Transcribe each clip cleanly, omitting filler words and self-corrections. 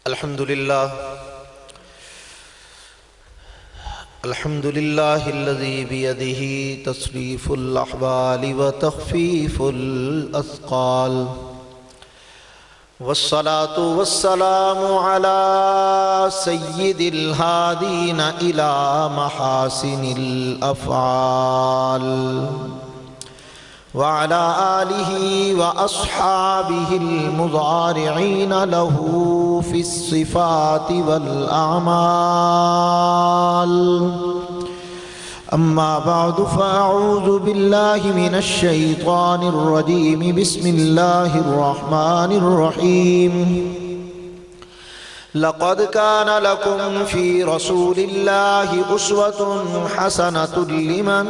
الحمد لله الذي بيده تصريف الأحوال وتخفيف الأثقال، والصلاة والسلام على سيد الهادين إلى محاسن الأفعال، وعلى آله وأصحابه المضارعين له في الصفات والأعمال. أما بعد فأعوذ بالله من الشيطان الرجيم. بسم الله الرحمن الرحيم. لقد كان لكم في رسول الله أسوة حسنة لمن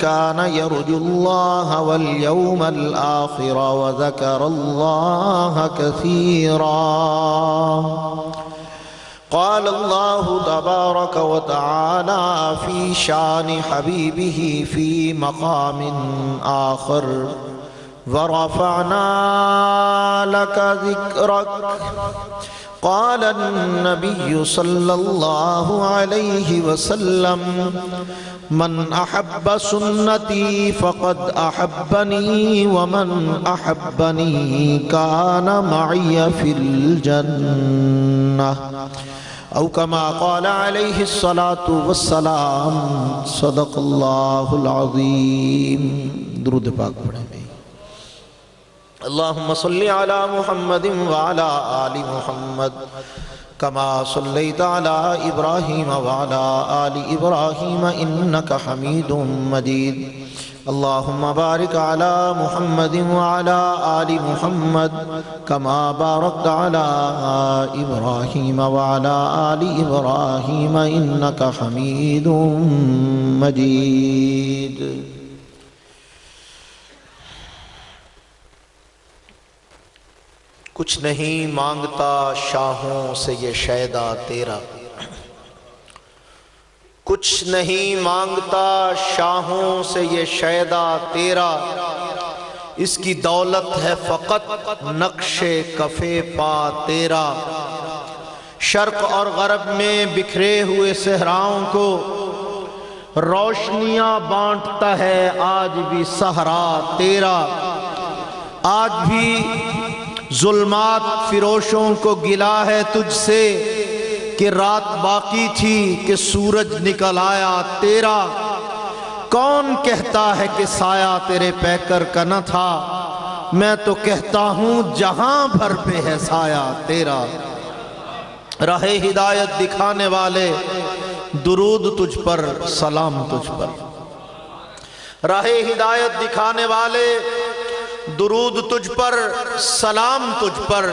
كان يرجو الله واليوم الآخر وذكر الله كثيرا. قال الله تبارك وتعالى في شان حبيبه في مقام آخر: ورفعنا لك ذكرك. قال النبي صلى الله عليه وسلم: من أحب سنتي فقد أحبني، ومن أحبني كان معي في الجنة، أو كما قال عليه الصلاة والسلام. صدق الله العظيم. درود پاک پڑھیں. اللهم صل على محمد وعلى آل محمد كما صليت على إبراهيم وعلى آل إبراهيم إنك حميد مجيد. اللهم بارك على محمد وعلى آل محمد كما باركت على إبراهيم وعلى آل إبراهيم إنك حميد مجيد. کچھ نہیں مانگتا شاہوں سے یہ شیدا تیرا، کچھ نہیں مانگتا شاہوں سے یہ شیدا تیرا، اس کی دولت ہے فقط نقش کفے پا تیرا. شرق اور غرب میں بکھرے ہوئے صحراؤں کو روشنیاں بانٹتا ہے آج بھی صحرا تیرا. آج بھی ظلمات فروشوں کو گلا ہے تجھ سے کہ رات باقی تھی کہ سورج نکل آیا تیرا. کون کہتا ہے کہ سایہ تیرے پیکر کا نہ تھا، میں تو کہتا ہوں جہاں بھر پہ ہے سایہ تیرا. راہ ہدایت دکھانے والے درود تجھ پر، سلام تجھ پر. راہ ہدایت دکھانے والے درود تجھ پر، سلام تجھ پر.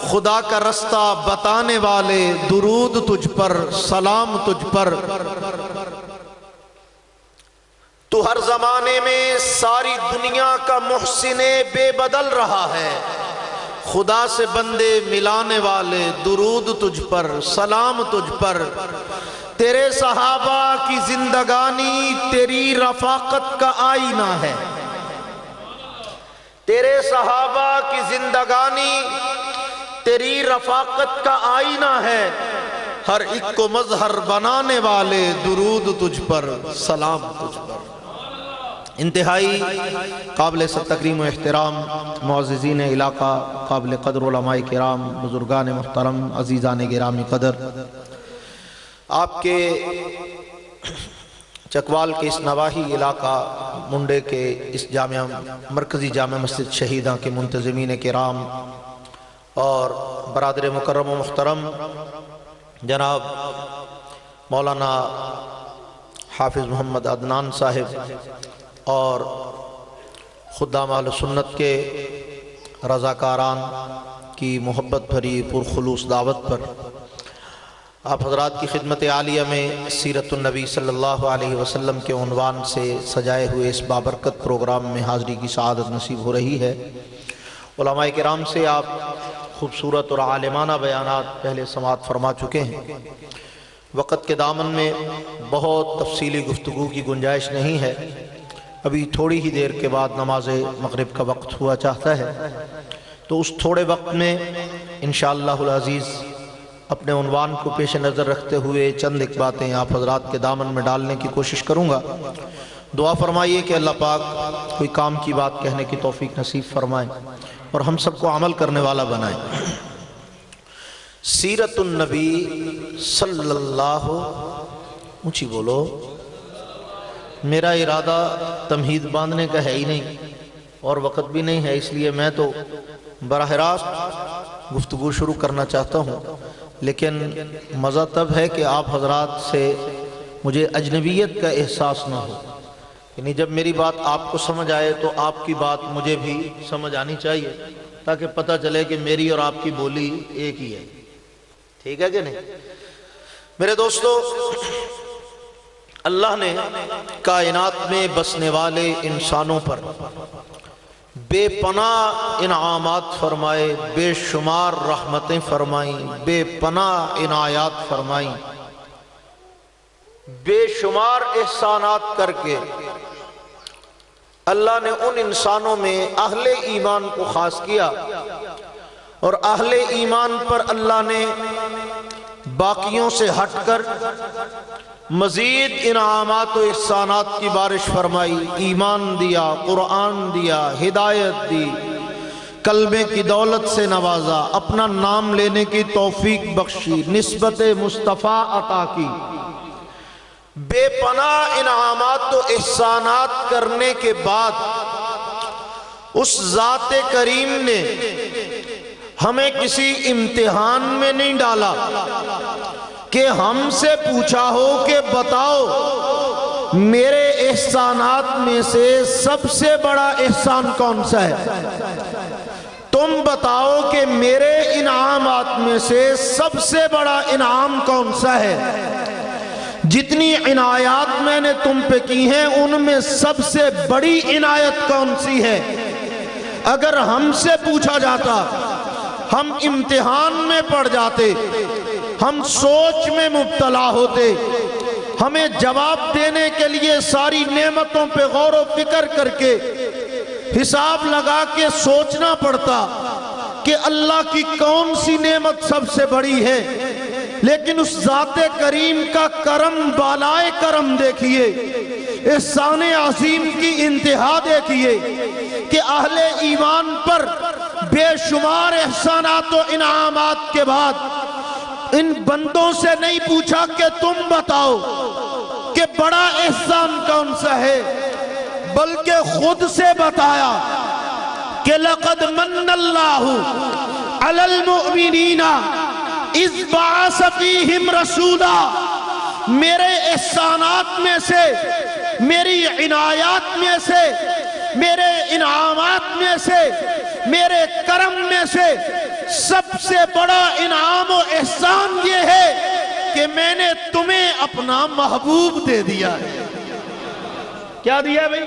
خدا کا رستہ بتانے والے درود تجھ پر، سلام تجھ پر. تو ہر زمانے میں ساری دنیا کا محسن بے بدل رہا ہے. خدا سے بندے ملانے والے درود تجھ پر، سلام تجھ پر. تیرے صحابہ کی زندگانی تیری رفاقت کا آئینہ ہے. تیرے صحابہ کی زندگانی تیری رفاقت کا آئینہ ہے. ہر ایک کو مظہر بنانے والے درود تجھ پر، سلام تجھ پر. انتہائی قابل تکریم و احترام معززین علاقہ، قابل قدر علماء کرام، بزرگان محترم، عزیزان گرامی قدر، آپ کے چکوال کے اس نواحی علاقہ منڈے کے اس مرکزی جامع مسجد شہیداں کے منتظمین کرام اور برادر مکرم و محترم جناب مولانا حافظ محمد عدنان صاحب اور خدام اہل سنت کے رضاکاران کی محبت بھری پرخلوص دعوت پر آپ حضرات کی خدمت عالیہ میں سیرت النبی صلی اللہ علیہ وسلم کے عنوان سے سجائے ہوئے اس بابرکت پروگرام میں حاضری کی سعادت نصیب ہو رہی ہے. علماء کرام سے آپ خوبصورت اور عالمانہ بیانات پہلے سماعت فرما چکے ہیں. وقت کے دامن میں بہت تفصیلی گفتگو کی گنجائش نہیں ہے. ابھی تھوڑی ہی دیر کے بعد نماز مغرب کا وقت ہوا چاہتا ہے، تو اس تھوڑے وقت میں انشاءاللہ العزیز اپنے عنوان کو پیش نظر رکھتے ہوئے چند ایک باتیں آپ حضرات کے دامن میں ڈالنے کی کوشش کروں گا۔ دعا فرمائیے کہ اللہ پاک کوئی کام کی بات کہنے کی توفیق نصیب فرمائے اور ہم سب کو عمل کرنے والا بنائے۔ سیرت النبی صلی اللہ، اونچی بولو، میرا ارادہ تمہید باندھنے کا ہے ہی نہیں اور وقت بھی نہیں ہے، اس لیے میں تو براہ راست گفتگو شروع کرنا چاہتا ہوں، لیکن مزہ تب ہے کہ آپ حضرات سے مجھے اجنبیت کا احساس نہ ہو، یعنی جب میری بات آپ کو سمجھ آئے تو آپ کی بات مجھے بھی سمجھ آنی چاہیے، تاکہ پتہ چلے کہ میری اور آپ کی بولی ایک ہی ہے۔ ٹھیک ہے کہ نہیں؟ میرے دوستو، اللہ نے کائنات میں بسنے والے انسانوں پر بے پناہ انعامات فرمائے، بے شمار رحمتیں فرمائیں، بے پناہ عنایات فرمائیں، بے شمار احسانات کر کے اللہ نے ان انسانوں میں اہل ایمان کو خاص کیا، اور اہل ایمان پر اللہ نے باقیوں سے ہٹ کر مزید انعامات و احسانات کی بارش فرمائی، ایمان دیا، قرآن دیا، ہدایت دی، کلمے کی دولت سے نوازا، اپنا نام لینے کی توفیق بخشی، نسبت مصطفیٰ عطا کی۔ بے پناہ انعامات و احسانات کرنے کے بعد اس ذات کریم نے ہمیں کسی امتحان میں نہیں ڈالا کہ ہم سے پوچھا ہو کہ بتاؤ میرے احسانات میں سے سب سے بڑا احسان کون سا ہے؟ تم بتاؤ کہ میرے انعامات میں سے سب سے بڑا انعام کون سا ہے؟ جتنی عنایات میں نے تم پہ کی ہیں ان میں سب سے بڑی عنایت کون سی ہے؟ اگر ہم سے پوچھا جاتا ہم امتحان میں پڑ جاتے، ہم سوچ میں مبتلا ہوتے، ہمیں جواب دینے کے لیے ساری نعمتوں پہ غور و فکر کر کے حساب لگا کے سوچنا پڑتا کہ اللہ کی کون سی نعمت سب سے بڑی ہے۔ لیکن اس ذات کریم کا کرم بالائے کرم دیکھیے، احسان عظیم کی انتہا دیکھیے کہ اہل ایمان پر بے شمار احسانات و انعامات کے بعد ان بندوں سے نہیں پوچھا کہ تم بتاؤ کہ بڑا احسان کون سا ہے، بلکہ خود سے بتایا کہ لقد من اللہ علی المؤمنین اذ بعث فیہم رسولا۔ میرے احسانات میں سے، میری عنایات میں سے، میرے انعامات میں سے، میرے کرم میں سے سب سے بڑا انعام و احسان یہ ہے کہ میں نے تمہیں اپنا محبوب دے دیا ہے۔ کیا دیا بھائی؟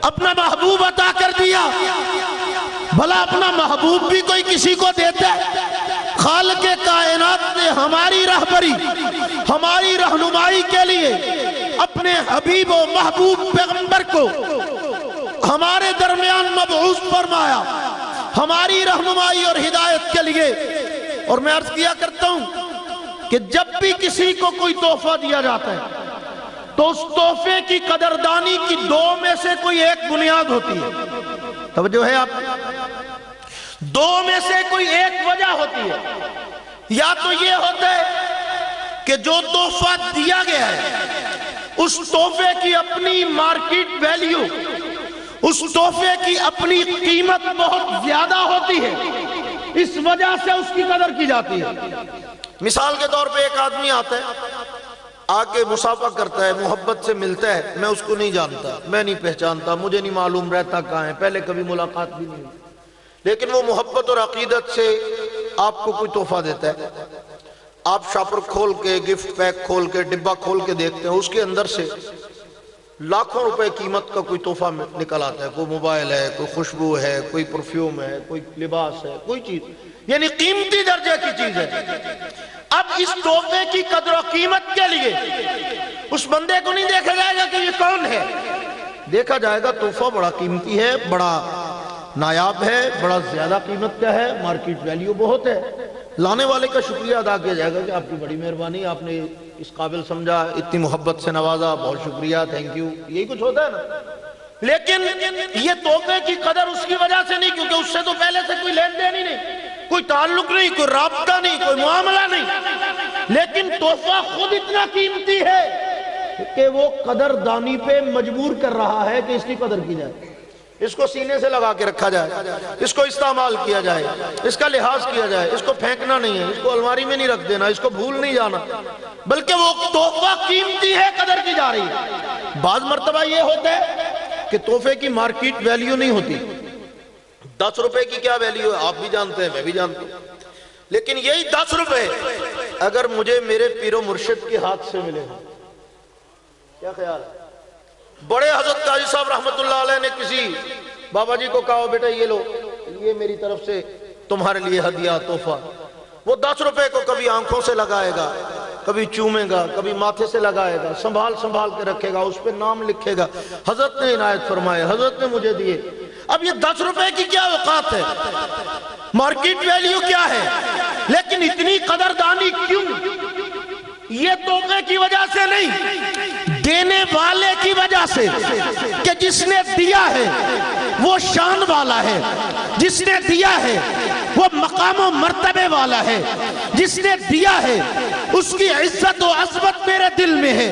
اپنا محبوب عطا کر دیا۔ بھلا اپنا محبوب بھی کوئی کسی کو دیتا ہے؟ خالق کائنات نے ہماری رہبری، ہماری رہنمائی کے لیے اپنے حبیب و محبوب پیغمبر کو ہمارے درمیان مبعوث فرمایا، ہماری رہنمائی اور ہدایت کے لیے۔ اور میں عرض کیا کرتا ہوں کہ جب بھی کسی کو کوئی تحفہ دیا جاتا ہے تو اس تحفے کی قدردانی کی دو میں سے کوئی ایک بنیاد ہوتی ہے۔ توجہ ہے آپ؟ دو میں سے کوئی ایک وجہ ہوتی ہے، یا تو یہ ہوتا ہے کہ جو تحفہ دیا گیا ہے اس تحفے کی اپنی مارکیٹ ویلیو، اس تحفے کی اپنی قیمت بہت زیادہ ہوتی ہے، اس وجہ سے اس کی قدر کی جاتی ہے۔ مثال کے طور پہ ایک آدمی آتا ہے، آ کے مصافحہ کرتا ہے، محبت سے ملتا ہے، میں اس کو نہیں جانتا، میں نہیں پہچانتا، مجھے نہیں معلوم رہتا کہاں ہے، پہلے کبھی ملاقات بھی نہیں ہوئی، لیکن وہ محبت اور عقیدت سے آپ کو کوئی تحفہ دیتا ہے۔ آپ شاپر کھول کے، گفٹ پیک کھول کے، ڈبہ کھول کے دیکھتے ہیں، اس کے اندر سے لاکھوں روپے قیمت کا کوئی تحفہ نکل آتا ہے، کوئی موبائل ہے، کوئی خوشبو ہے، کوئی پرفیوم ہے، کوئی لباس ہے، کوئی چیز، یعنی قیمتی درجے کی چیز ہے۔ اب اس تحفے کی قدر و قیمت کے لیے اس بندے کو نہیں دیکھا جائے گا کہ یہ کون ہے، دیکھا جائے گا تحفہ بڑا قیمتی ہے، بڑا نایاب ہے، بڑا زیادہ قیمت کا ہے، مارکیٹ ویلیو بہت ہے، لانے والے کا شکریہ ادا کیا جائے گا کہ آپ کی بڑی مہربانی، آپ نے اس قابل سمجھا، اتنی محبت سے نوازا، بہت شکریہ، تھینک یو، یہی کچھ ہوتا ہے نا۔ لیکن یہ تحفے کی قدر اس کی وجہ سے نہیں، کیونکہ اس سے تو پہلے سے کوئی لین دین ہی نہیں، کوئی تعلق نہیں، کوئی رابطہ نہیں، کوئی معاملہ نہیں، لیکن تحفہ خود اتنا قیمتی ہے کہ وہ قدر دانی پہ مجبور کر رہا ہے کہ اس کی قدر کی جائے، اس کو سینے سے لگا کے رکھا جائے، اس کو استعمال کیا جائے، اس کا لحاظ کیا جائے، اس کو پھینکنا نہیں ہے، اس کو الماری میں نہیں رکھ دینا، اس کو بھول نہیں جانا، بلکہ وہ تحفہ قیمتی ہے، قدر کی جا رہی ہے۔ بعض مرتبہ یہ ہوتا ہے کہ تحفے کی مارکیٹ ویلیو نہیں ہوتی، 10 روپے کی کیا ویلیو ہے آپ بھی جانتے ہیں، میں بھی جانتا ہوں، لیکن یہی 10 روپے اگر مجھے میرے پیر و مرشد کے ہاتھ سے ملے، کیا خیال ہے؟ بڑے حضرت قاضی صاحب رحمت اللہ علیہ نے کسی بابا جی کو کہا بیٹا یہ لو، یہ میری طرف سے تمہارے لیے ہدیہ تحفہ، وہ 10 روپے کو کبھی آنکھوں سے لگائے گا، کبھی چومے گا، کبھی ماتھے سے لگائے گا، سنبھال سنبھال کے رکھے گا، اس پہ نام لکھے گا، حضرت نے عنایت فرمائے، حضرت نے مجھے دیے۔ اب یہ 10 روپے کی کیا اوقات ہے، مارکیٹ ویلیو کیا ہے، لیکن اتنی قدردانی کیوں؟ یہ تحفے کی وجہ سے نہیں، دینے والے کی وجہ سے، کہ جس نے دیا ہے وہ شان والا ہے، جس نے دیا ہے وہ مقام و مرتبے والا ہے، جس نے دیا ہے اس کی عزت و عظمت میرے دل میں ہے،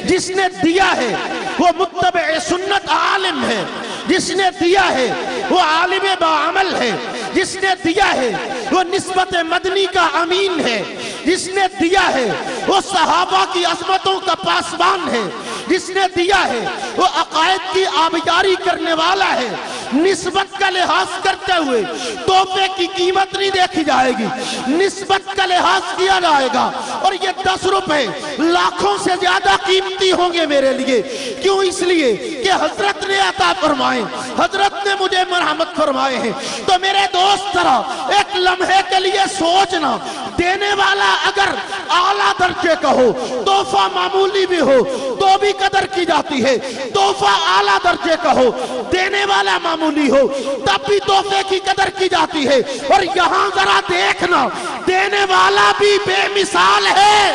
جس نے دیا ہے وہ متبع سنت عالم ہے، جس نے دیا ہے وہ عالم باعمل ہے، جس نے دیا ہے وہ نسبت مدنی کا امین ہے، جس نے دیا ہے وہ صحابہ کی عظمتوں کا پاسبان ہے، جس نے دیا ہے وہ عقائد کی آبیاری کرنے والا ہے۔ نسبت کا لحاظ کرتے ہوئے تحفے کی قیمت نہیں دیکھی جائے گی، نسبت کا لحاظ کیا جائے گا، اور یہ 10 روپے لاکھوں سے زیادہ قیمتی ہوں گے میرے لیے۔ کیوں؟ اس لیے کہ حضرت نے عطا فرمائے، حضرت نے مجھے مرحمت فرمائے ہیں۔ تو میرے دوست ذرا ایک لمحے کے لیے سوچنا، دینے والا اگر اعلیٰ درجے کا ہو، تحفہ معمولی بھی ہو تو بھی قدر کی جاتی ہے، تحفہ اعلیٰ درجے کا ہو، دینے والا معمولی ہو تب بھی تحفے کی قدر کی جاتی ہے۔ اور یہاں ذرا دیکھنا، دینے والا بھی بے مثال ہے،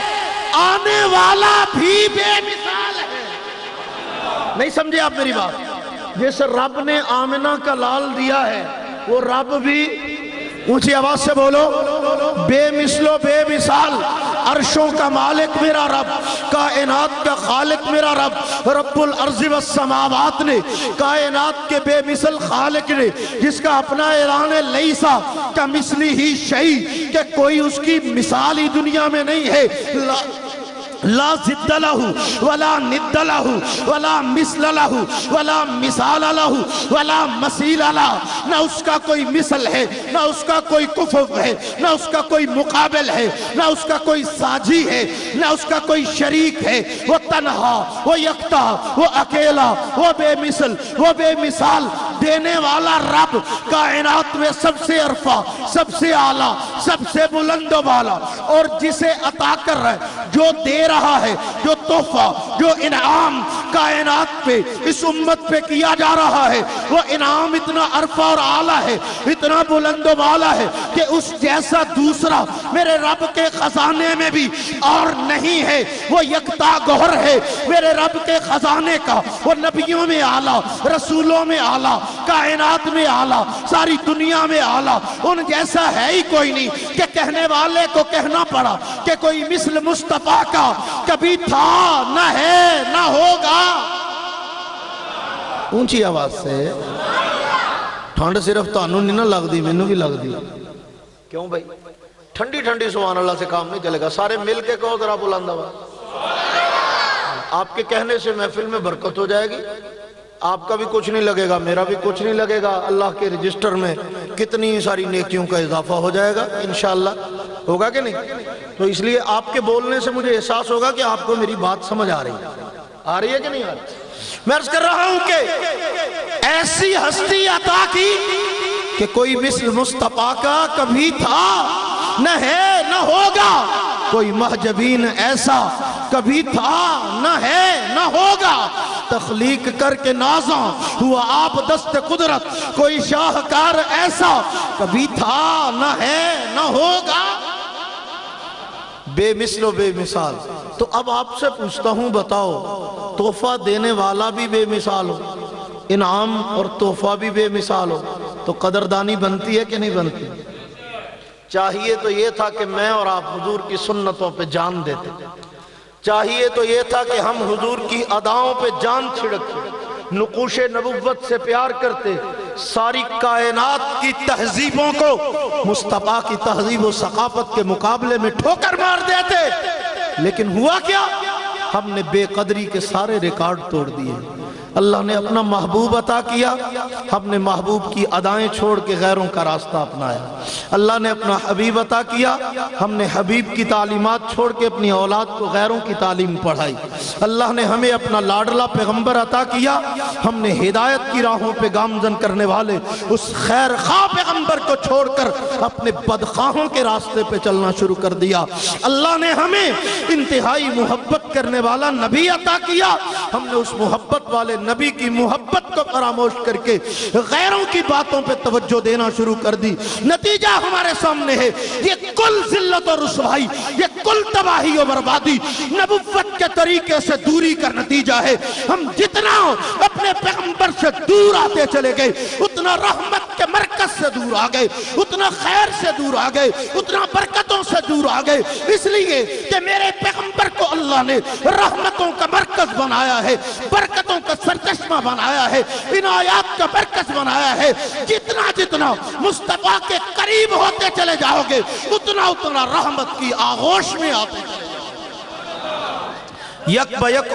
آنے والا بھی بے مثال ہے۔ نہیں سمجھے آپ میری بات؟ جیسے رب نے آمنہ کا لال دیا ہے، وہ رب بھی، اونچی آواز سے بولو، بے مثل و بے مثال، عرشوں کا مالک میرا رب، کائنات کا خالق میرا رب، رب الارض والسماوات نے، کائنات کے بے مثل خالق نے، جس کا اپنا اعلان ہے لیسا کمثلہ ہی شیء، کہ کوئی اس کی مثال ہی دنیا میں نہیں ہے، لا ضد لہ ولا ند لہ ولا مثل لہ ولا مثال لہ ولا مثیل لہ، نہ اس کا کوئی مثل ہے، نہ اس کا کوئی کفو ہے، نہ اس کا کوئی مقابل ہے، نہ اس کا کوئی ساجی ہے، نہ اس کا کوئی شریک ہے۔ وہ تنہا، وہ یکتا، وہ اکیلا، وہ بے مثل، وہ بے مثال، دینے والا رب، کائنات میں سب سے عرفہ، سب سے اعلیٰ، سب سے بلند و بالا، اور جسے عطا کر رہا ہے، جو دے رہا ہے، جو تحفہ، جو انعام کائنات پہ، اس امت پہ کیا جا رہا ہے، وہ انعام اتنا عرفہ اور اعلیٰ ہے، اتنا بلند و بالا ہے کہ اس جیسا دوسرا میرے رب کے خزانے میں بھی اور نہیں ہے۔ وہ یکتا گوہر ہے میرے رب کے خزانے کا، وہ نبیوں میں اعلیٰ، رسولوں میں اعلیٰ، کائنات میں اعلیٰ، ساری دنیا میں اعلیٰ، ان جیسا ہے ہی کوئی نہیں کہ کہنے والے کو کہنا پڑا کہ کوئی مثل مصطفیٰ کا کبھی تھا، نہ ہے، نہ ہوگا۔ اونچی آواز سے، ٹھنڈ صرف تانوں نہیں نہ لگ دی، مینوں بھی لگ دی۔ کیوں بھائی؟ ٹھنڈی ٹھنڈی سبحان اللہ سے کام نہیں چلے گا، سارے مل کے کہو ذرا بلند آواز۔ آپ کے کہنے سے محفل میں برکت ہو جائے گی، آپ کا بھی کچھ نہیں لگے گا، میرا بھی کچھ نہیں لگے گا، اللہ کے رجسٹر میں کتنی ساری نیکیوں کا اضافہ ہو جائے گا انشاءاللہ۔ ہوگا کہ نہیں؟ تو اس لیے آپ کے بولنے سے مجھے احساس ہوگا کہ آپ کو میری بات سمجھ آ رہی ہے کہ نہیں آ رہی؟ میں عرض کر رہا ہوں کہ ایسی ہستی عطا کی کہ کوئی مثل مصطفیٰ کا کبھی تھا، نہ ہے، نہ ہوگا۔ کوئی محجبین ایسا کبھی تھا، نہ ہے، نہ ہوگا۔ تخلیق کر کے نازاں ہوا آپ دست قدرت، کوئی شاہکار ایسا کبھی تھا، نہ ہے، نہ ہوگا۔ بے مثل و بے مثال. تو اب آپ سے پوچھتا ہوں، بتاؤ تحفہ دینے والا بھی بے مثال ہو، انعام اور تحفہ بھی بے مثال ہو، تو قدردانی بنتی ہے کہ نہیں بنتی؟ چاہیے تو یہ تھا کہ میں اور آپ حضور کی سنتوں پہ جان دیتے، چاہیے تو یہ تھا کہ ہم حضور کی اداؤں پہ جان چھڑکتے، نقوش نبوت سے پیار کرتے، ساری کائنات کی تہذیبوں کو مصطفیٰ کی تہذیب و ثقافت کے مقابلے میں ٹھوکر مار دیتے. لیکن ہوا کیا؟ ہم نے بے قدری کے سارے ریکارڈ توڑ دیے. اللہ نے اپنا محبوب عطا کیا، ہم نے محبوب کی ادائیں چھوڑ کے غیروں کا راستہ اپنایا. اللہ نے اپنا حبیب عطا کیا، ہم نے حبیب کی تعلیمات چھوڑ کے اپنی اولاد کو غیروں کی تعلیم پڑھائی. اللہ نے ہمیں اپنا لاڈلا پیغمبر عطا کیا، ہم نے ہدایت کی راہوں پہ گامزن کرنے والے اس خیر خواہ پیغمبر کو چھوڑ کر اپنے بدخواہوں کے راستے پہ چلنا شروع کر دیا. اللہ نے ہمیں انتہائی محبت کرنے والا نبی عطا کیا، ہم نے اس محبت والے نبی کی محبت کو فراموش کر کے غیروں کی باتوں پہ توجہ دینا شروع کر دی. نتیجہ ہمارے سامنے ہے، یہ کل ذلت اور رسوائی، یہ کل تباہی و بربادی نبوت کے طریقے سے دوری کا نتیجہ ہے. ہم جتنا اپنے پیغمبر سے دور آتے چلے گئے، اتنا رحمت کے مرکز سے دور آ گئے، اتنا خیر سے دور آ گئے، اتنا برکتوں سے دور آ گئے. اس لیے کہ میرے پیغمبر کو اللہ نے رحمتوں کا مرکز بنایا ہے، برکتوں کا سرچشمہ بنایا ہے، عنایات کا مرکز بنایا ہے. جتنا جتنا مصطفیٰ کے قریب ہوتے چلے جاؤ گے، اتنا اتنا رحمت کی آغوش میں آتے چلے جاؤ گے. یک با یک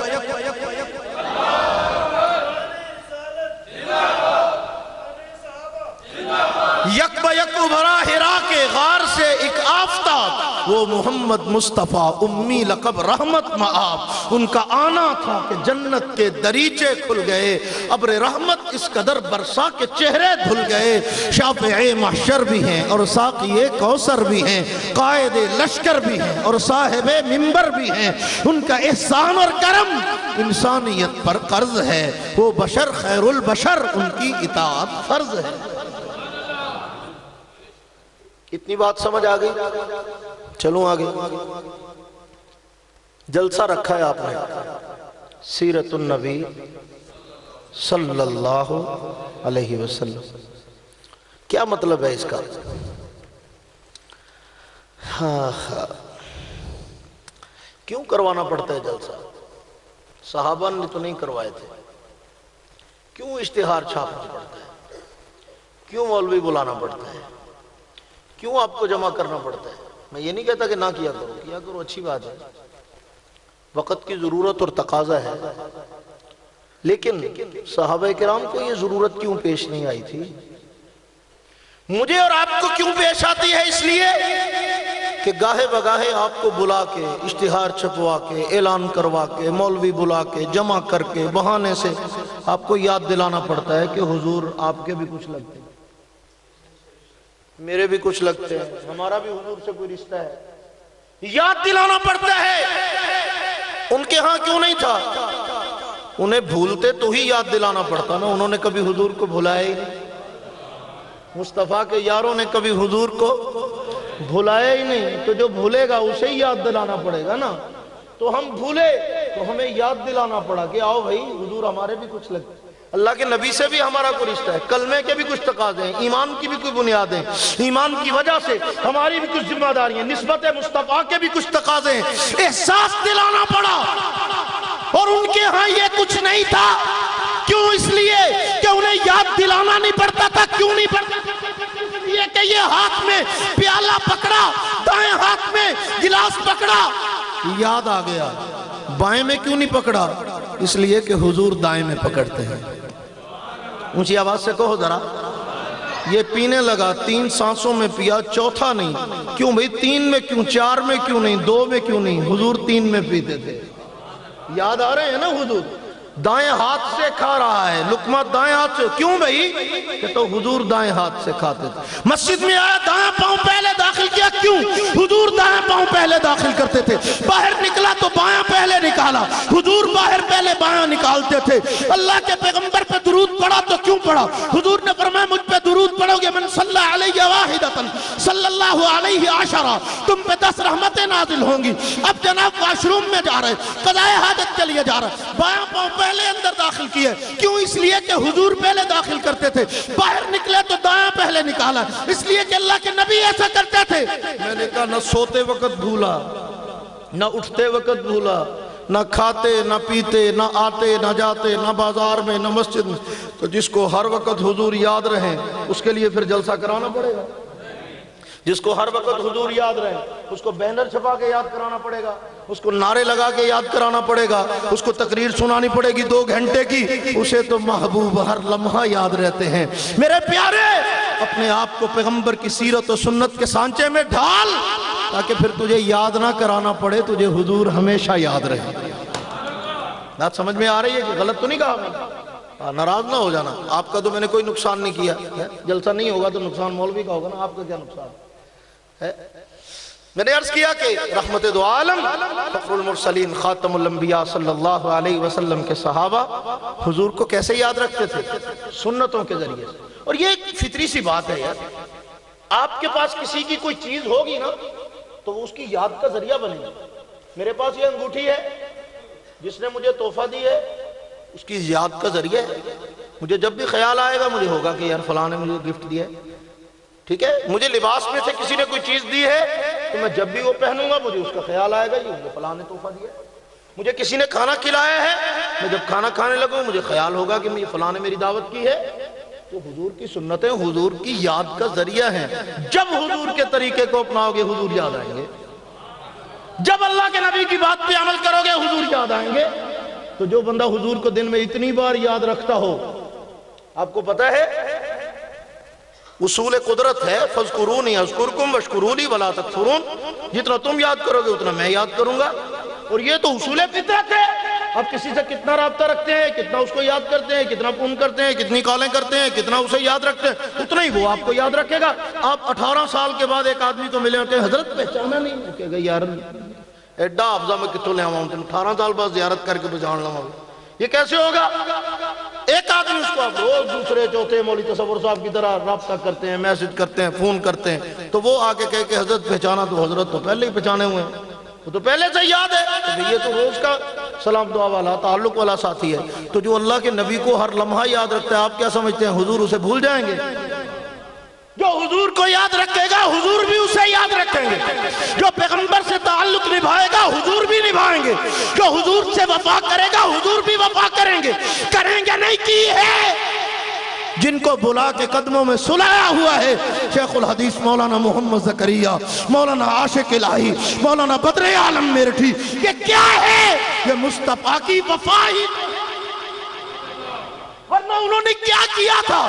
یک با یک ابھرا ہرا کے غار سے ایک آفتاب، وہ محمد مصطفیٰ امی لقب رحمت مآب. ان کا آنا تھا کہ جنت کے دریچے کھل گئے، ابر رحمت اس قدر برسا کے چہرے دھل گئے. شافع محشر بھی ہیں اور ساقی کوثر بھی ہیں، قائد لشکر بھی ہیں اور صاحب منبر بھی ہیں. ان کا احسان اور کرم انسانیت پر قرض ہے، وہ بشر خیر البشر، ان کی اطاعت فرض ہے. اتنی بات سمجھ آ گئی؟ چلوں آگے. جلسہ رکھا ہے آپ نے سیرت النبی صلی اللہ علیہ وسلم. کیا مطلب ہے اس کا؟ کیوں کروانا پڑتا ہے جلسہ؟ صحابہ نے تو نہیں کروائے تھے. کیوں اشتہار چھاپنا پڑتا ہے؟ کیوں مولوی بلانا پڑتا ہے؟ کیوں آپ کو جمع کرنا پڑتا ہے؟ میں یہ نہیں کہتا کہ نہ کیا کرو، اچھی بات ہے، وقت کی ضرورت اور تقاضا ہے. لیکن صحابہ کرام کو یہ ضرورت کیوں پیش نہیں آئی تھی؟ مجھے اور آپ کو کیوں پیش آتی ہے؟ اس لیے کہ گاہے بگاہے آپ کو بلا کے، اشتہار چھپوا کے، اعلان کروا کے، مولوی بلا کے، جمع کر کے، بہانے سے آپ کو یاد دلانا پڑتا ہے کہ حضور آپ کے بھی کچھ لگتے ہیں، میرے بھی کچھ لگتے ہیں، ہمارا بھی حضور سے کوئی رشتہ ہے. یاد دلانا پڑتا ہے. ان کے ہاں کیوں نہیں تھا؟ انہیں بھولتے تو ہی یاد دلانا پڑتا نا. انہوں نے کبھی حضور کو بھلایا ہی نہیں. مصطفیٰ کے یاروں نے کبھی حضور کو بھلایا ہی نہیں. تو جو بھولے گا اسے ہی یاد دلانا پڑے گا نا. تو ہم بھولے تو ہمیں یاد دلانا پڑا کہ آؤ بھائی حضور ہمارے بھی کچھ لگتے ہیں. اللہ کے نبی سے بھی ہمارا کوئی رشتہ ہے، کلمے کے بھی کچھ تقاضے ہیں، ایمان کی بھی کوئی بنیادیں، ایمان کی وجہ سے ہماری بھی کچھ ذمہ داریاں، نسبت مصطفیٰ کے بھی کچھ تقاضے ہیں. احساس دلانا پڑا. اور ان کے ہاں یہ کچھ نہیں تھا. کیوں؟ اس لیے کہ انہیں یاد دلانا نہیں پڑتا تھا. کیوں نہیں پڑتا؟ یہ کہ یہ ہاتھ میں پیالہ پکڑا، دائیں ہاتھ میں گلاس پکڑا، یاد آ گیا. بائیں میں کیوں نہیں پکڑا؟ اس لیے کہ حضور دائیں میں پکڑتے ہیں. اونچی آواز سے کہو ذرا. یہ پینے لگا، 3 سانسوں میں پیا، چوتھا نہیں. کیوں بھئی 3 میں کیوں، 4 میں کیوں نہیں، 2 میں کیوں نہیں؟ حضور 3 میں پیتے تھے. یاد آ رہے ہیں نا حضور؟ دائیں ہاتھ سے کھا رہا ہے، لقمہ دائیں ہاتھ سے. کیوں بھئی؟ کہ تو حضور دائیں ہاتھ سے کھاتے تھے. مسجد میں آیا، دائیں پاؤں پہلے داخل کیا. کیوں؟ حضور دائیں پاؤں پہلے داخل کرتے تھے. باہر نکلا تو بایاں پہلے نکالا. حضور باہر پہلے بایاں نکالتے تھے. اللہ کے پیغمبر پہ درود پڑھا تو کیوں پڑھا؟ حضور نے فرمایا مجھ پہ درود پڑھو گے من صلی علیہ واحدۃ صلی اللہ علیہ عشرہ، تم پہ 10 رحمتیں رحمتیں نازل ہوں گی. اب جناب واش روم میں جا رہے, قضائے حاجت کے لیے جا رہے, بایاں پاؤں پہلے اندر داخل کیے. کیوں؟ اس لیے کہ حضور پہلے داخل کرتے تھے. باہر نکلے تو دایاں پہلے نکالا, اس لیے کہ اللہ کے نبی ایسا کرتے تھے. میں نے کہا نہ سوتے وقت بھولا, نہ اٹھتے وقت بھولا, نہ کھاتے نہ پیتے, نہ آتے نہ جاتے, نہ بازار میں نہ مسجد میں. تو جس کو ہر وقت حضور یاد رہیں اس کے لیے پھر جلسہ کرانا پڑے گا. جس کو ہر وقت حضور یاد رہیں اس کو بینر چھپا کے یاد کرانا پڑے گا, اس کو نعرے لگا کے یاد کرانا پڑے گا, اس کو تقریر سنانی پڑے گی 2 گھنٹے کی. اسے تو محبوب ہر لمحہ یاد رہتے ہیں. میرے پیارے, اپنے آپ کو پیغمبر کی سیرت و سنت کے سانچے میں ڈھال تاکہ پھر تجھے یاد نہ کرانا پڑے, تجھے حضور ہمیشہ یاد رہے. بات سمجھ میں آ رہی ہے کہ غلط تو نہیں کہا میں؟ ناراض نہ ہو جانا, آپ کا تو میں نے کوئی نقصان نہیں کیا. جلسہ نہیں ہوگا تو نقصان مولوی کا ہوگا نا, آپ کا کیا نقصان ہے؟ میں نے عرض کیا کہ رحمت دو عالم فخر المرسلین خاتم الانبیاء صلی اللہ علیہ وسلم کے صحابہ حضور کو کیسے یاد رکھتے تھے؟ سنتوں کے ذریعے سے. اور یہ ایک فطری سی بات ہے یار, آپ کے پاس کسی کی کوئی چیز ہوگی نا تو وہ اس کی یاد کا ذریعہ بنے گی. میرے پاس یہ انگوٹھی ہے, جس نے مجھے تحفہ دی ہے اس کی یاد کا ذریعہ ہے. مجھے جب بھی خیال آئے گا مجھے ہوگا کہ یار فلاں نے مجھے گفٹ دیا ہے. ٹھیک ہے, مجھے لباس میں سے کسی نے کوئی چیز دی ہے تو میں جب بھی وہ پہنوں گا مجھے اس کا خیال آئے گا یہ مجھے فلاں نے تحفہ دیا ہے. مجھے کسی نے کھانا کھلایا ہے, میں جب کھانا کھانے لگوں مجھے خیال ہوگا کہ یہ فلاں نے میری دعوت کی ہے. تو حضور کی سنتیں حضور کی یاد کا ذریعہ ہیں. جب حضور کے طریقے کو اپناؤ گے حضور یاد آئیں گے, جب اللہ کے نبی کی بات پہ عمل کرو گے حضور یاد آئیں گے. تو جو بندہ حضور کو دن میں اتنی بار یاد رکھتا ہو, آپ کو پتہ ہے اصول قدرت ہے فاذکرونی اذکرکم واشکرونی ولا تکفرون, جتنا تم یاد کرو گے اتنا میں یاد کروں گا. اور یہ تو اصول فطرت ہے. آپ کسی سے کتنا رابطہ رکھتے ہیں, کتنا اس کو یاد کرتے ہیں, کتنا فون کرتے ہیں, کتنی کالیں کرتے ہیں, کتنا اسے یاد رکھتے ہیں, اتنا ہی وہ آپ کو یاد رکھے گا. آپ 18 سال کے بعد ایک آدمی کو ملے ہوتے ہیں, حضرت پہچانا نہیں, کہے گا یار ایڈا حافظہ میں کتوں لے آؤں, 18 سال بعد زیارت کر کے پہچان لوں. یہ کیسے ہوگا؟ ایک آدمی اس کو آپ روز دوسرے چوتھے مولوی تصور صاحب کی طرح رابطہ کرتے ہیں, میسج کرتے ہیں, فون کرتے ہیں, تو وہ آگے کہے کہ حضرت پہچانا, تو حضرت تو پہلے ہی پہچانے ہوئے ہیں, وہ تو پہلے سے یاد ہے. تو یہ تو روز کا سلام دعا والا تعلق والا ساتھی ہے. تو جو اللہ کے نبی کو ہر لمحہ یاد رکھتا ہے, آپ کیا سمجھتے ہیں حضور اسے بھول جائیں گے؟ جو حضور کو یاد رکھے گا حضور بھی اسے یاد رکھیں گے. جو پیغمبر سے تعلق نبھائے گا حضور بھی نبھائیں گے. جو حضور سے وفا کرے گا حضور بھی وفا کریں گے. کریں گے نہیں کی ہے جن کو بلا کے قدموں میں سلایا ہوا ہے شیخ الحدیث مولانا محمد زکریا, مولانا عاشق الہی, مولانا بدر عالم میرٹھی. یہ کیا ہے؟ یہ مصطفیٰ کی وفا ہی. ورنہ انہوں نے کیا کیا تھا؟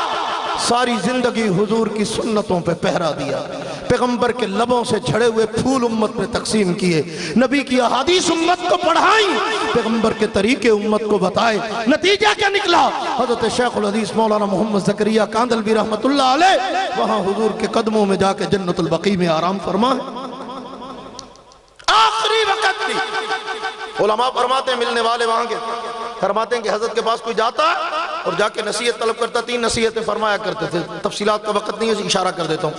ساری زندگی حضور کی سنتوں پہ پہرا دیا, پیغمبر کے لبوں سے جھڑے ہوئے پھول امت میں تقسیم کیے, نبی کی احادیث امت کو پڑھائیں, پیغمبر کے طریقے امت کو بتائے. نتیجہ کیا نکلا؟ حضرت شیخ الحدیث مولانا محمد زکریا کاندلوی رحمت اللہ علیہ وہاں حضور کے قدموں میں جا کے جنت البقیع میں آرام فرمائے. آخری وقت بھی علماء فرماتے ہیں, ملنے والے وہاں کے فرماتے ہیں کہ حضرت کے پاس کوئی جاتا اور جا کے نصیحت طلب کرتا. 3 نصیحتیں فرمایا کرتے تھے, تفصیلات کا وقت نہیں ہے, اشارہ کر دیتا ہوں.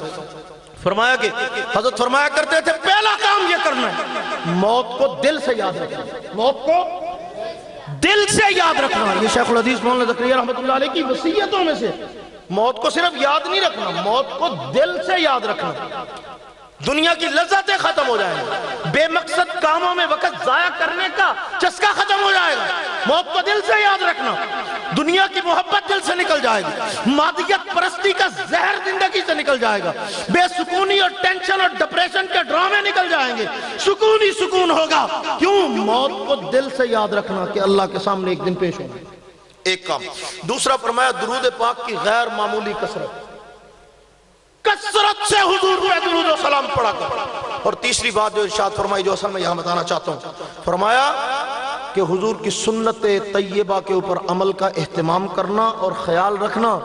فرمایا کہ حضرت فرمایا کرتے تھے پہلا کام یہ کرنا ہے موت کو دل سے یاد رکھنا. موت کو دل سے یاد رکھنا. یہ شیخ الحدیث مولانا زکریا رحمت اللہ علیہ کی وصیتوں میں سے. موت کو صرف یاد نہیں رکھنا, موت کو دل سے یاد رکھنا. دنیا کی لذتیں ختم ہو جائیں گی, بے مقصد کاموں میں وقت ضائع کرنے کا چسکا ختم ہو جائے گا. موت کو دل سے یاد رکھنا. دنیا کی محبت دل سے نکل جائے گی, مادیت پرستی کا زہر زندگی سے نکل جائے گا, بے سکونی اور ٹینشن اور ڈپریشن کے ڈرامے نکل جائیں گے, سکون ہی سکون ہوگا. کیوں؟ موت کو دل سے یاد رکھنا کہ اللہ کے سامنے ایک دن پیش ہونا. ایک کام. دوسرا فرمایا درود پاک کی غیر معمولی کثرت سے حضور پہ درود و سلام پڑھا کر. اور تیسری بات جو ارشاد فرمائی, جو اصل میں یہاں بتانا چاہتا ہوں, فرمایا کہ حضور کی سنت طیبہ کے اوپر عمل کا اہتمام کرنا اور خیال رکھنا.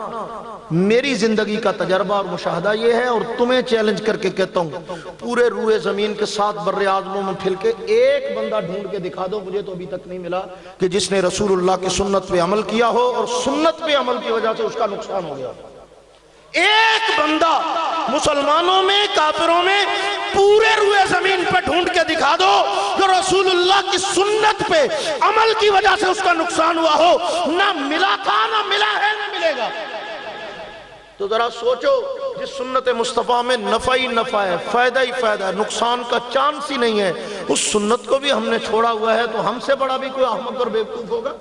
میری زندگی کا تجربہ اور مشاہدہ یہ ہے, اور تمہیں چیلنج کر کے کہتا ہوں, پورے روئے زمین کے 7 بر اعظموں میں پھل کے ایک بندہ ڈھونڈ کے دکھا دو, مجھے تو ابھی تک نہیں ملا کہ جس نے رسول اللہ کی سنت پہ عمل کیا ہو اور سنت پہ عمل کی وجہ سے اس کا نقصان ہو گیا. ایک بندہ مسلمانوں میں, کافروں میں, پورے روئے زمین پہ ڈھونڈ کے رسول اللہ کی سنت پہ عمل کی وجہ سے اس کا نقصان ہوا ہو، نہ ملا تھا نہ ملا ہے نہ ملے گا۔ تو ذرا سوچو، جس سنت مصطفیٰ میں نفع ہی نفع ہے، فائدہ ہی فائدہ ہے، نقصان کا چانس ہی نہیں ہے، اس سنت کو بھی ہم نے چھوڑا ہوا ہے، تو ہم سے بڑا بھی کوئی احمق اور بیوقوف ہوگا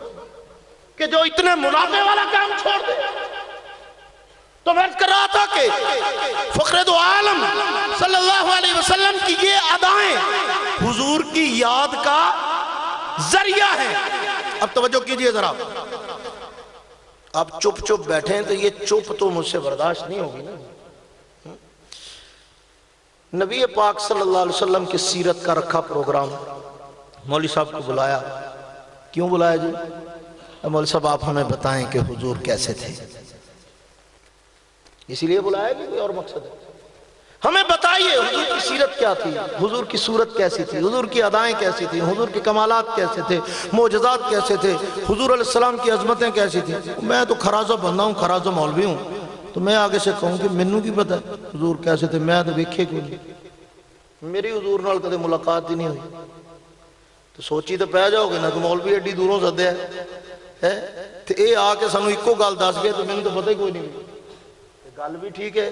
کہ جو اتنے منافع والا کام چھوڑ دے۔ تو میں کر رہا تھا کہ فخر دو عالم صلی اللہ علیہ وسلم کی یہ ادائیں حضور کی یاد کا ذریعہ ہے۔ اب توجہ کیجئے ذرا، آپ چپ چپ بیٹھیں تو یہ چپ تو مجھ سے برداشت نہیں ہوگی نا۔ نبی پاک صلی اللہ علیہ وسلم کی سیرت کا رکھا پروگرام، مولوی صاحب کو بلایا، کیوں بلایا جی؟ مولوی صاحب آپ ہمیں بتائیں کہ حضور کیسے تھے، اسی لیے بلایا کہ کوئی اور مقصد ہے؟ ہمیں بتائیے حضور کی سیرت کیا تھی، حضور کی صورت کیسی تھی، حضور کی ادائیں کیسی تھی، حضور کے کمالات کیسے تھے، معجزات کیسے تھے، حضور علیہ السلام کی عظمتیں کیسی تھیں۔ میں تو خراجہ بندہ ہوں، خراجہ مولوی ہوں، تو میں آگے سے کہوں کہ منو کی پتہ ہے حضور کیسے تھے؟ میں تو ویکھے کوئی نہیں، میری حضور نال کدے ملاقات ہی نہیں ہوئی۔ تو سوچی تو پہ جاؤ گے نا کہ مولوی ایڈی دوروں سدیا ہے، تو اے آ کے سانو ایکو گل دس گئے تو میں تو پتہ ہی کوئی نہیں۔ گل بھی ٹھیک ہے،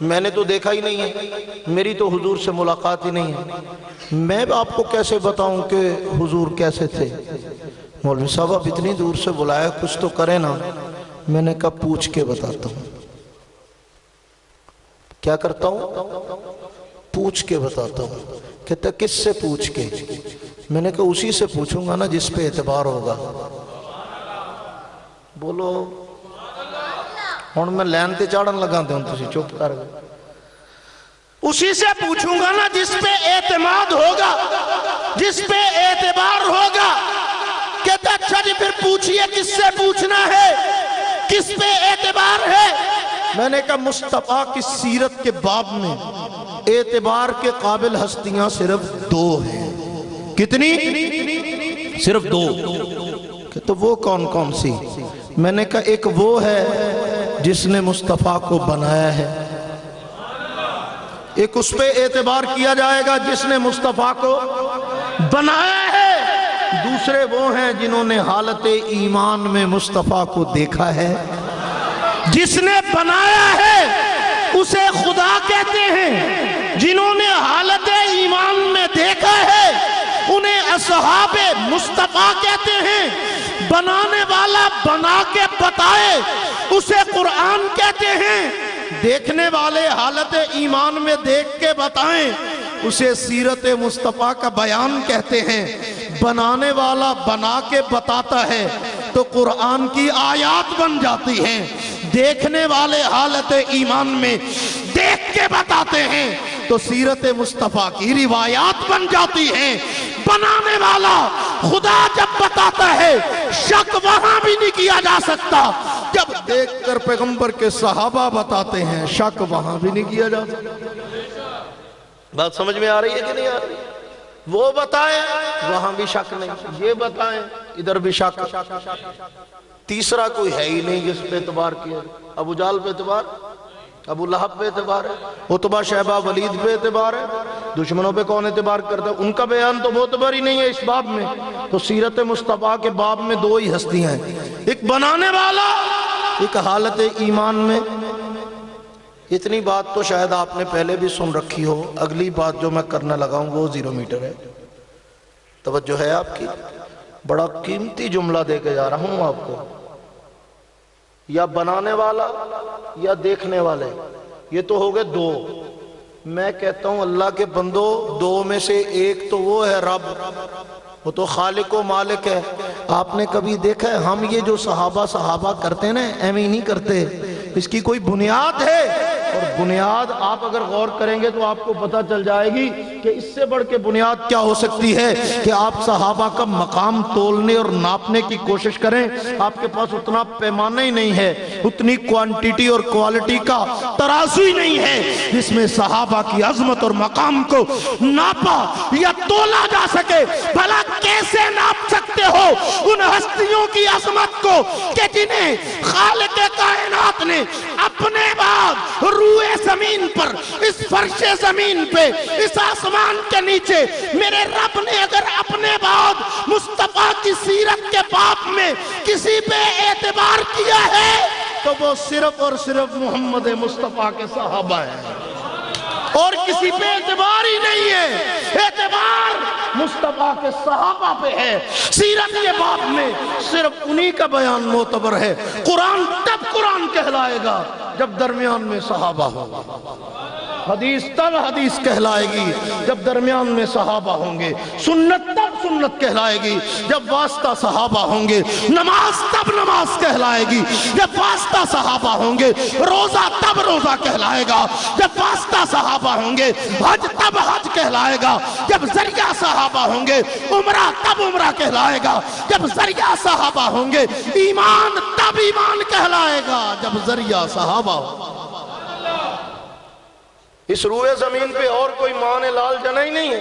میں نے تو دیکھا ہی نہیں ہے، میری تو حضور سے ملاقات ہی نہیں ہے، میں آپ کو کیسے بتاؤں کہ حضور کیسے تھے؟ مولوی صاحب آپ اتنی دور سے بلایا، کچھ تو کریں نا۔ میں نے کہا پوچھ کے بتاتا ہوں۔ کیا کرتا ہوں؟ پوچھ کے بتاتا ہوں۔ کہتا کس سے پوچھ کے؟ میں نے کہا اسی سے پوچھوں گا نا جس پہ اعتبار ہوگا۔ بولو، ہوں میں لین تے چاڑن لگا دے ہوں، تسی چپ کر گئے۔ اسی سے پوچھوں گا نا جس پہ اعتماد ہوگا، جس پہ اعتبار ہوگا۔ کہتا اچھا جی پھر پوچھئے کس سے پوچھنا ہے، کس پہ اعتبار ہے؟ میں نے کہا مصطفیٰ کی سیرت کے باب میں اعتبار کے قابل ہستیاں صرف دو ہیں۔ کتنی؟ صرف دو۔ تو وہ کون کون سی؟ میں نے کہا ایک وہ ہے جس نے مصطفیٰ کو بنایا ہے، ایک اس پہ اعتبار کیا جائے گا جس نے مصطفیٰ کو بنایا ہے، دوسرے وہ ہیں جنہوں نے حالت ایمان میں مصطفیٰ کو دیکھا ہے۔ جس نے بنایا ہے اسے خدا کہتے ہیں، جنہوں نے حالت ایمان میں دیکھا ہے انہیں اصحاب مصطفیٰ کہتے ہیں۔ بنانے والا بنا کے بتائے اسے قرآن کہتے ہیں، دیکھنے والے حالت ایمان میں دیکھ کے بتائیں اسے سیرت مصطفیٰ کا بیان کہتے ہیں۔ بنانے والا بنا کے بتاتا ہے تو قرآن کی آیات بن جاتی ہیں، دیکھنے والے حالت ایمان میں دیکھ کے بتاتے ہیں تو سیرت مصطفیٰ کی روایات بن جاتی ہیں۔ بنانے والا خدا جب بتاتا ہے شک وہاں بھی نہیں کیا جا سکتا، جب دیکھ کر پیغمبر کے صحابہ بتاتے ہیں شک وہاں بھی نہیں کیا جا سکتا۔ بات سمجھ میں آ رہی ہے کہ نہیں آ رہی؟ وہ بتائیں وہاں بھی شک نہیں، یہ بتائیں ادھر بھی شک۔ تیسرا کوئی ہے ہی نہیں جس پہ اعتبار کیا۔ ابو جہل پہ اعتبار، ابو لہب پہ اعتبار ہے، عتبہ شیبہ ولید پہ اعتبار ہے، دشمنوں پہ کون اعتبار کرتا ہے؟ ان کا بیان تو معتبر ہی نہیں ہے اس باب میں۔ تو سیرت مصطفیٰ کے باب میں دو ہی ہستیاں ہیں، ایک بنانے والا، ایک حالت ایمان میں۔ اتنی بات تو شاید آپ نے پہلے بھی سن رکھی ہو، اگلی بات جو میں کرنے لگا ہوں وہ 0 میٹر ہے۔ توجہ ہے آپ کی؟ بڑا قیمتی جملہ دے کے جا رہا ہوں آپ کو، یا بنانے والا یا دیکھنے والے، یہ تو ہو گئے دو۔ میں کہتا ہوں اللہ کے بندو، دو میں سے ایک تو وہ ہے رب، وہ تو خالق و مالک ہے۔ آپ نے کبھی دیکھا ہے ہم یہ جو صحابہ کرتے ہیں نا، ایویں نہیں کرتے، اس کی کوئی بنیاد ہے، اور بنیاد آپ اگر غور کریں گے تو آپ کو پتہ چل جائے گی کہ اس سے بڑھ کے بنیاد کیا ہو سکتی ہے کہ آپ صحابہ کا مقام تولنے اور ناپنے کی کوشش کریں، آپ کے پاس اتنا پیمانہ ہی نہیں ہے، اتنی کوانٹیٹی اور کوالٹی کا ترازو ہی نہیں ہے جس میں صحابہ کی عظمت اور مقام کو ناپا یا تولا جا سکے۔ بھلا کیسے ناپ سکتے ہو ان ہستیوں کی عظمت کو کہ جنہیں خالق کائنات نے اپنے بعد روئے زمین پر، اس فرش زمین پہ، اس آسمان کے نیچے میرے رب نے اگر اپنے بعد مصطفیٰ کی سیرت کے باب میں کسی پہ اعتبار کیا ہے تو وہ صرف اور صرف محمد مصطفیٰ کے صحابہ ہیں، اور کسی پہ اعتبار ہی نہیں ہے۔ اعتبار مصطفیٰ کے صحابہ پہ ہے۔ سیرت کے باب میں صرف انہی کا بیان معتبر ہے۔ قرآن تب قرآن کہلائے گا جب درمیان میں صحابہ ہوگا، حدیث تب حدیث کہلائے گی جب درمیان میں صحابہ ہوں گے، سنت تب سنت کہلائے گی جب واسطہ صحابہ ہوں گے، نماز تب نماز کہلائے گی جب واسطہ صحابہ ہوں گے، روزہ تب روزہ کہلائے گا جب واسطہ صحابہ ہوں گے، حج تب حج کہلائے گا جب ذریعہ صحابہ ہوں گے، عمرہ تب عمرہ کہلائے گا جب ذریعہ صحابہ ہوں گے، ایمان تب ایمان کہلائے گا جب ذریعہ صحابہ ہوں گے۔ اس روئے زمین پہ اور کوئی مان لال جنا ہی نہیں ہے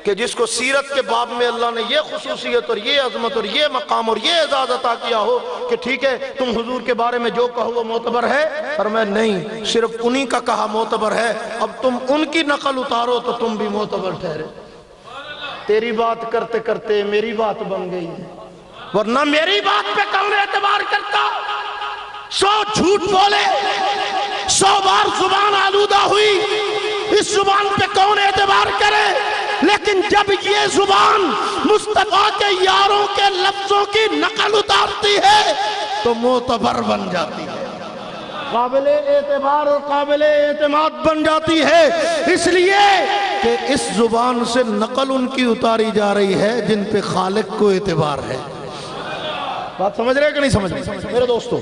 کہ جس کو سیرت کے باب میں اللہ نے یہ خصوصیت اور یہ عظمت اور یہ مقام اور یہ اعزاز عطا کیا ہو کہ ٹھیک ہے تم حضور کے بارے میں جو کہو وہ معتبر ہے، پر میں نہیں، صرف انہی کا کہا معتبر ہے۔ اب تم ان کی نقل اتارو تو تم بھی معتبر ٹھہرے۔ تیری بات کرتے کرتے میری بات بن گئی ہے، ورنہ میری بات پہ کون اعتبار کرتا؟ 100 جھوٹ بولے، 100 بار زبان آلودہ ہوئی، اس زبان پہ کون اعتبار کرے؟ لیکن جب یہ زبان مصطفیٰ کے یاروں کے لفظوں کی نقل اتارتی ہے تو معتبر بن جاتی ہے، قابل اعتبار اور قابل اعتماد بن جاتی ہے، اس لیے کہ اس زبان سے نقل ان کی اتاری جا رہی ہے جن پہ خالق کو اعتبار ہے۔ بات سمجھ رہے کہ نہیں سمجھ رہے؟ میرے دوستو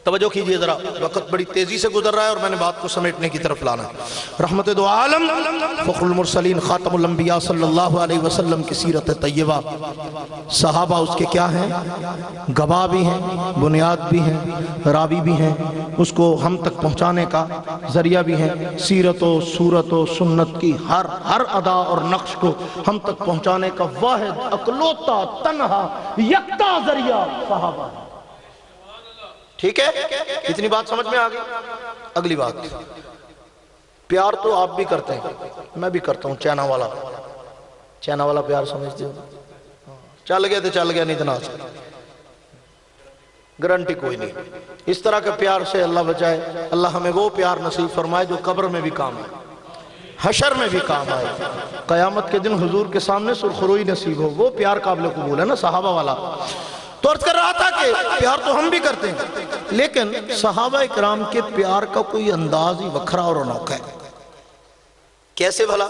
توجہ کیجئے ذرا، وقت بڑی تیزی سے گزر رہا ہے اور میں نے بات کو سمیٹنے کی طرف لانا ہے۔ رحمت دو عالم فخر المرسلین خاتم الانبیاء صلی اللہ علیہ وسلم کی سیرت طیبہ، صحابہ اس کے کیا ہیں؟ گواہ بھی ہیں، بنیاد بھی ہیں، راوی بھی ہیں، اس کو ہم تک پہنچانے کا ذریعہ بھی ہیں۔ سیرت و صورت و سنت کی ہر ادا اور نقش کو ہم تک پہنچانے کا واحد اکلوتا تنہا یکتا ذریعہ صحابہ ہے۔ ٹھیک ہے، اتنی بات سمجھ میں آگئی؟ اگلی بات، پیار تو آپ بھی کرتے ہیں، میں بھی کرتا ہوں، چائنا والا پیار سمجھتے ہو؟ چل گئے تو چل گیا، نہیں تو نہ چل، گارنٹی کوئی نہیں۔ اس طرح کے پیار سے اللہ بچائے، اللہ ہمیں وہ پیار نصیب فرمائے جو قبر میں بھی کام آئے، حشر میں بھی کام آئے، قیامت کے دن حضور کے سامنے سرخروئی نصیب ہو، وہ پیار قابل قبول ہے نا صحابہ والا۔ تو عرض کر رہا تھا کہ پیار تو ہم بھی کرتے ہیں، لیکن صحابہ اکرام کے پیار کا کوئی انداز ہی وکھرا اور انوکھا ہے۔ کیسے بھلا؟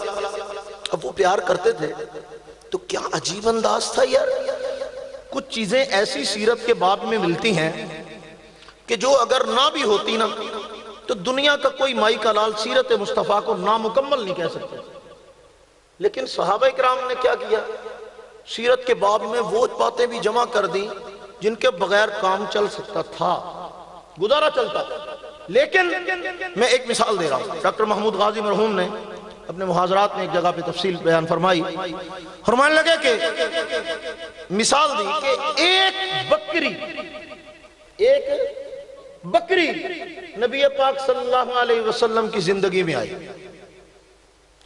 اب وہ پیار کرتے تھے تو کیا عجیب انداز تھا یار۔ کچھ چیزیں ایسی سیرت کے باب میں ملتی ہیں کہ جو اگر نہ بھی ہوتی نا تو دنیا کا کوئی مائی کا لال سیرت مصطفیٰ کو نامکمل نہیں کہہ سکتے، لیکن صحابہ اکرام نے کیا کیا؟ سیرت کے باب میں وہ باتیں بھی جمع کر دیں جن کے بغیر کام چل سکتا تھا، گزارا چلتا۔ لیکن میں ایک مثال دے رہا ہوں، ڈاکٹر محمود غازی مرحوم نے اپنے محاضرات میں ایک جگہ پہ تفصیل بیان فرمائی، فرمانے لگے کہ مثال دی کہ ایک بکری نبی پاک صلی اللہ علیہ وسلم کی زندگی میں آئی،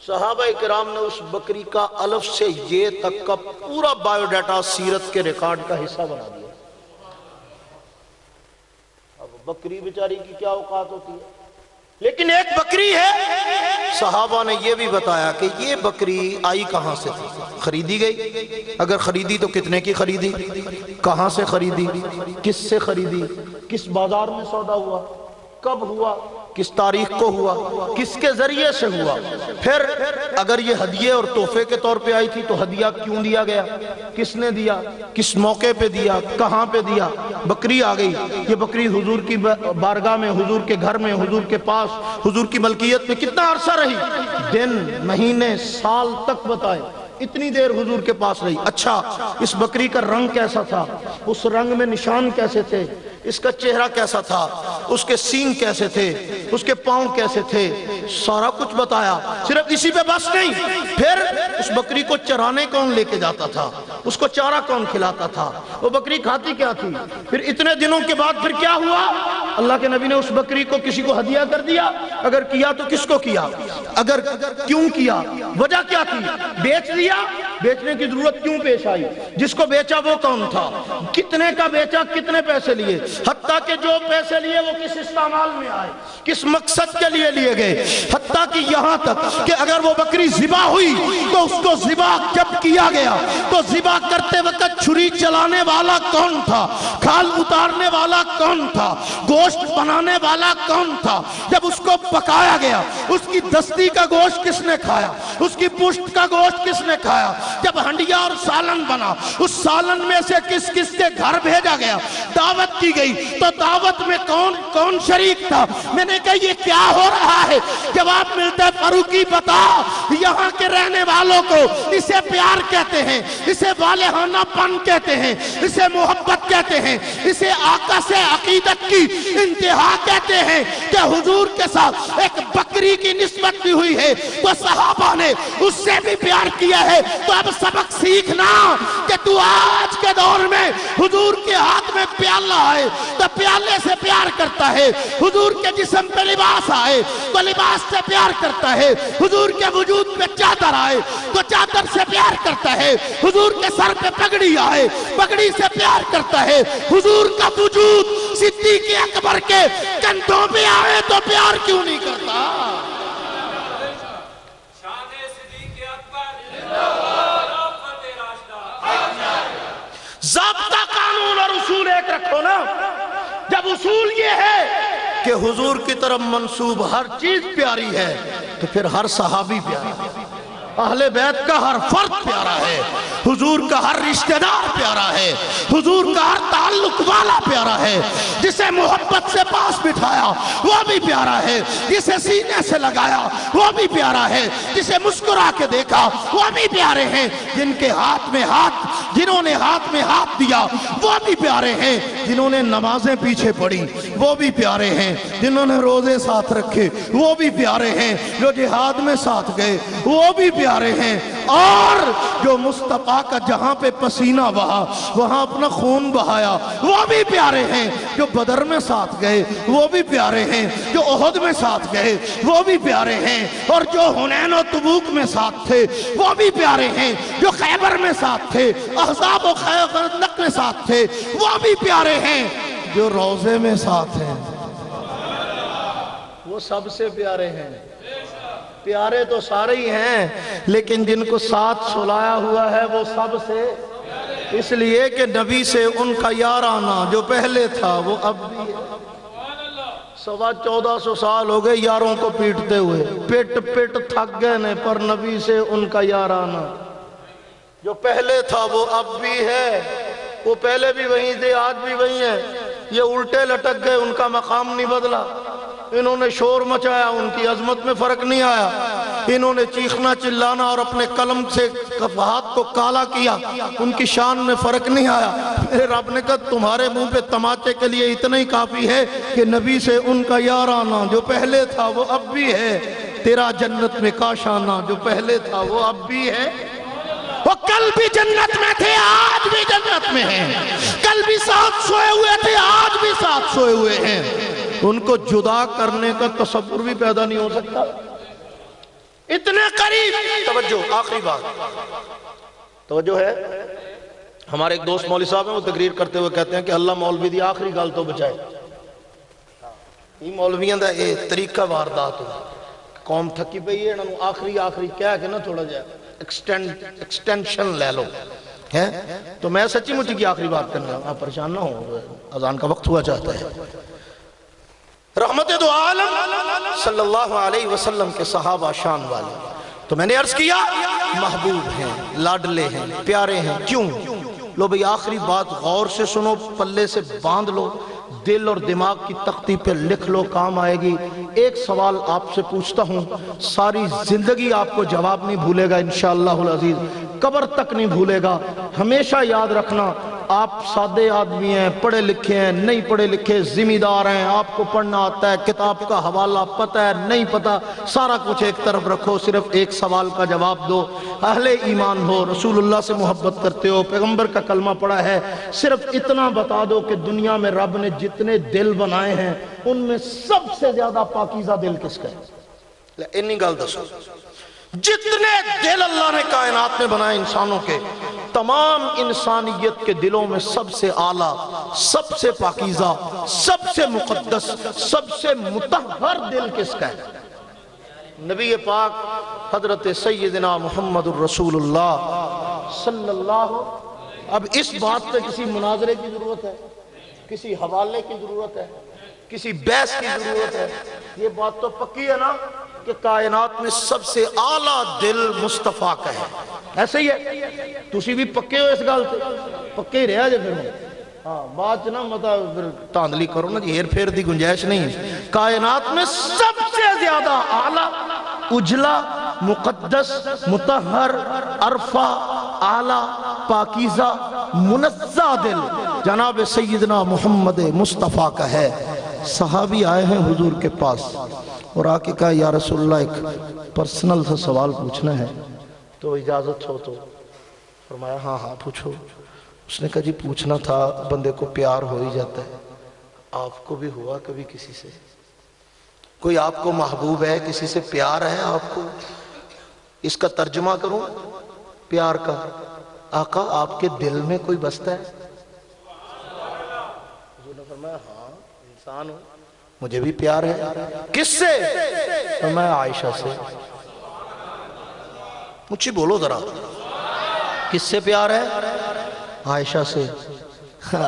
صحابہ اکرام نے اس بکری کا الف سے یہ تک کا پورا بائیو ڈیٹا سیرت کے ریکارڈ کا حصہ بنا دیا۔ اب بکری بیچاری کی کیا اوقات ہوتی ہے، لیکن ایک بکری ہے، صحابہ نے یہ بھی بتایا کہ یہ بکری آئی کہاں سے تھی، خریدی گئی، اگر خریدی تو کتنے کی خریدی، کہاں سے خریدی، کس سے خریدی، کس بازار میں سودا ہوا، کب ہوا، کس تاریخ کو ہوا، کس کے ذریعے سے ہوا، پھر اگر یہ ہدیے اور تحفے کے طور پہ آئی تھی تو ہدیہ کیوں دیا گیا، کس نے دیا، کس موقع پہ دیا، کہاں پہ دیا۔ بکری آ گئی، یہ بکری حضور کی بارگاہ میں، حضور کے گھر میں، حضور کے پاس، حضور کی ملکیت میں کتنا عرصہ رہی، دن، مہینے، سال تک بتائے، اتنی دیر حضور کے پاس رہی۔ اچھا اس بکری کا رنگ کیسا تھا، اس رنگ میں نشان کیسے تھے، اس کا چہرہ کیسا تھا، اس کے سینگ کیسے تھے، اس کے پاؤں کیسے تھے، سارا کچھ بتایا۔ صرف اسی پہ بس نہیں، پھر اس بکری کو چرانے کون لے کے جاتا تھا، اس کو چارہ کون کھلاتا تھا؟ وہ بکری کھاتی کیا تھی؟ پھر اتنے دنوں کے بعد پھر کیا ہوا؟ اللہ کے نبی نے اس بکری کو کسی کو ہدیہ کر دیا؟ اگر کیا تو کس کو کیا؟ اگر کیوں کیا؟ وجہ کیا تھی؟ بیچ دیا؟ بیچنے کی ضرورت کیوں پیش آئی؟ جس کو بیچا وہ کون تھا؟ کتنے کا بیچا؟ کتنے پیسے لیے؟ حتیٰ کہ جو پیسے لیے وہ کس استعمال میں آئے، کس مقصد کے لیے لیے گئے؟ حتیٰ کہ یہاں تک کہ اگر وہ بکری ذبح ہوئی تو اس کو ذبح جب کیا گیا تو ذبح کرتے وقت چھری چلانے والا کون تھا؟ کھال اتارنے والا کون تھا؟ گوشت بنانے والا کون تھا؟ جب اس کو پکایا گیا اس کی دستی کا گوشت کس نے کھایا؟ اس کی پشت کا گوشت کس نے کھایا؟ جب ہنڈیا اور سالن بنا اس سالن میں سے کس کس کے گھر بھیجا گیا؟ دعوت کی گئی تو دعوت میں کون شریک تھا؟ میں نے کہا یہ کیا ہو رہا ہے؟ جواب ملتا ہے فاروقی بتا، یہاں کے رہنے والوں کو اسے پیار کہتے ہیں، اسے والہانہ پن کہتے ہیں، اسے محبت کہتے ہیں، اسے آقا سے عقیدت کی انتہا کہتے ہیں کہ حضور کے ساتھ ایک بکری کی نسبت بھی ہوئی ہے تو صحابہ نے اس سے بھی پیار کیا ہے۔ تو اب سبق سیکھنا کہ تو آج کے دور میں حضور کے ہاتھ میں پیالہ آئے تو پیالے سے پیار کرتا ہے، حضور کے جسم پہ لباس آئے تو لباس سے پیار کرتا ہے، حضور کے وجود پہ چادر آئے تو چادر سے پیار کرتا ہے، حضور کے سر پہ پگڑی آئے پگڑی سے پیار کرتا ہے، حضور کا وجود صدیق اکبر کے کندھوں پہ آئے تو پیار کیوں نہیں کرتا؟ ضابطہ قانون اور اصول ایک رکھو نا۔ جب اصول یہ ہے کہ حضور کی طرف منسوب ہر چیز پیاری ہے تو پھر ہر صحابی پیارا ہے، اہل بیت کا ہر فرد پیارا ہے، حضور کا ہر رشتہ دار پیارا ہے، حضور کا ہر تعلق والا پیارا ہے، جسے محبت سے پاس بٹھایا وہ بھی پیارا ہے، جسے سینے سے لگایا وہ بھی پیارا ہے، جسے مسکرا کے دیکھا وہ بھی پیارے ہیں، جنہوں نے ہاتھ میں ہاتھ دیا وہ بھی پیارے ہیں، جنہوں نے نمازیں پیچھے پڑھی وہ بھی پیارے ہیں، جنہوں نے روزے ساتھ رکھے وہ بھی پیارے ہیں، جو جہاد میں ساتھ گئے وہ بھی پیارے ہیں، اور جو مصطفیٰ کا جہاں پہ پسینہ بہا وہاں اپنا خون بہایا وہ بھی پیارے ہیں، جو بدر میں ساتھ گئے وہ بھی پیارے ہیں، جو احد میں ساتھ گئے وہ بھی پیارے ہیں، اور جو حنین و تبوک میں ساتھ تھے وہ بھی پیارے ہیں، جو خیبر میں ساتھ تھے احزاب و خندق میں ساتھ تھے وہ بھی پیارے ہیں، جو روزے میں ساتھ ہیں وہ سب سے پیارے ہیں۔ پیارے تو سارے ہی ہیں لیکن جن کو ساتھ سلایا ہوا ہے وہ سب سے، اس لیے کہ نبی سے ان کا یارانہ جو پہلے تھا وہ اب بھی ہے۔ 1400 سال ہو گئے یاروں کو پیٹتے ہوئے، پیٹ تھک گئے نے، پر نبی سے ان کا یارانہ جو پہلے تھا وہ اب بھی ہے۔ وہ پہلے بھی وہیں تھے آج بھی وہیں ہیں، یہ الٹے لٹک گئے ان کا مقام نہیں بدلا، انہوں نے شور مچایا ان کی عظمت میں فرق نہیں آیا، انہوں نے چیخنا چلانا اور اپنے قلم سے ہاتھ کو کالا کیا ان کی شان میں فرق نہیں آیا۔ میرے رب نے کہا تمہارے منہ پہ تماچے کے لیے اتنا ہی کافی ہے کہ نبی سے ان کا یارانہ جو پہلے تھا وہ اب بھی ہے، تیرا جنت میں کاشانہ جو پہلے تھا وہ اب بھی ہے۔ وہ کل بھی جنت میں تھے آج بھی جنت میں ہیں، کل بھی ساتھ سوئے ہوئے تھے آج بھی ساتھ سوئے ہوئے ہیں، ان کو جدا کرنے کا تصور بھی پیدا نہیں ہو سکتا، اتنے قریب۔ توجہ، آخری بات توجہ ہے، ہمارے ایک دوست مولوی صاحب ہیں وہ تقریر کرتے ہوئے کہتے ہیں کہ اللہ مولوی دی آخری گل تو بچائے۔ یہ مولویاں دا یہ طریقہ واردات ہو، قوم تھکی پئی ہے، انہوں آخری کہہ کے نا تھوڑا جائے ایکسٹینشن لے لو ہے، تو میں سچی مجھے کی آخری بات کرنا ہوں، آپ پریشان نہ ہو، اذان کا وقت ہوا چاہتا ہے۔ رحمت دو عالم صلی اللہ علیہ وسلم کے صحابہ شان والے، تو میں نے عرض کیا محبوب ہیں، لاڈلے ہیں، پیارے ہیں، کیوں؟ لو بھئی آخری بات غور سے سنو، پلے سے باندھ لو، دل اور دماغ کی تختی پہ لکھ لو، کام آئے گی۔ ایک سوال آپ سے پوچھتا ہوں، ساری زندگی آپ کو جواب نہیں بھولے گا انشاءاللہ العزیز، قبر تک نہیں بھولے گا، ہمیشہ یاد رکھنا آپ سادے آدمی ہیں، پڑھے لکھے ہیں، نہیں پڑھے لکھے، ذمہ دار ہیں، آپ کو پڑھنا آتا ہے، کتاب کا حوالہ پتہ ہے، نہیں پتہ، سارا کچھ ایک طرف رکھو، صرف ایک سوال کا جواب دو۔ اہل ایمان ہو، رسول اللہ سے محبت کرتے ہو، پیغمبر کا کلمہ پڑھا ہے، صرف اتنا بتا دو کہ دنیا میں رب نے جتنے دل بنائے ہیں ان میں سب سے زیادہ پاکیزہ دل کس کا ہے؟ انی گل دسو، جتنے دل اللہ نے کائنات میں بنائے انسانوں کے، تمام انسانیت کے دلوں میں سب سے اعلیٰ، سب سے پاکیزہ، سب سے مقدس، سب سے مطہر دل کس کا ہے؟ نبی پاک حضرت سیدنا محمد الرسول اللہ صلی اللہ۔ اب اس بات پہ کسی مناظرے کی ضرورت ہے، کسی حوالے کی ضرورت ہے، کسی بحث کی ضرورت ہے؟ یہ بات تو پکی ہے نا کہ کائنات میں سب سے اعلیٰ دل مصطفیٰ کا ہے، ایسے ہی ہے؟ تسی بھی پکے ہو اس گل سے؟ پکے ہی رہا جے پھر ہاں، بات نہ مطلب تاندلی کرو نا جی، ہیر پھیر دی گنجائش نہیں۔ کائنات میں سب سے زیادہ اعلیٰ، اجلا، مقدس، مطہر، عرفہ، اعلیٰ، پاکیزہ، منزہ دل جناب سیدنا محمد مصطفیٰ کا ہے۔ صحابی آئے ہیں حضور کے پاس اور آ کے کہا یا رسول اللہ ایک پرسنل سا سوال پوچھنا ہے، تو اجازت ہو تو؟ فرمایا ہاں ہاں پوچھو۔ اس نے کہا جی پوچھنا تھا، بندے کو پیار ہو ہی جاتا ہے، آپ کو بھی ہوا کبھی کسی سے؟ کوئی آپ کو محبوب ہے، کسی سے پیار ہے آپ کو؟ اس کا ترجمہ کروں پیار کا، آقا آپ کے دل میں کوئی بستا ہے؟ حضور نے فرمایا ہاں انسان ہوں، مجھے بھی پیار ہے۔ کس سے؟ فرمایا عائشہ سے۔ مجھے بولو ذرا، کس سے پیار ہے؟ عائشہ سے۔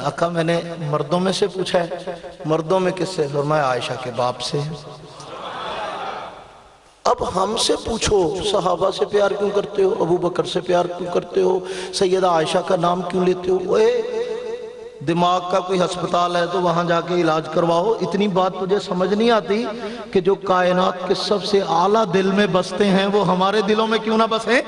آقا میں نے مردوں میں سے پوچھا ہے، مردوں میں کس سے؟ فرمایا عائشہ کے باپ سے۔ اب ہم سے پوچھو صحابہ سے پیار کیوں کرتے ہو، ابو بکر سے پیار کیوں کرتے ہو، سیدہ عائشہ کا نام کیوں لیتے ہو؟ دماغ کا کوئی ہسپتال ہے تو وہاں جا کے علاج کرواؤ۔ اتنی بات تجھے سمجھ نہیں آتی کہ جو کائنات کے سب سے اعلیٰ دل میں بستے ہیں وہ ہمارے دلوں میں کیوں نہ بسیں؟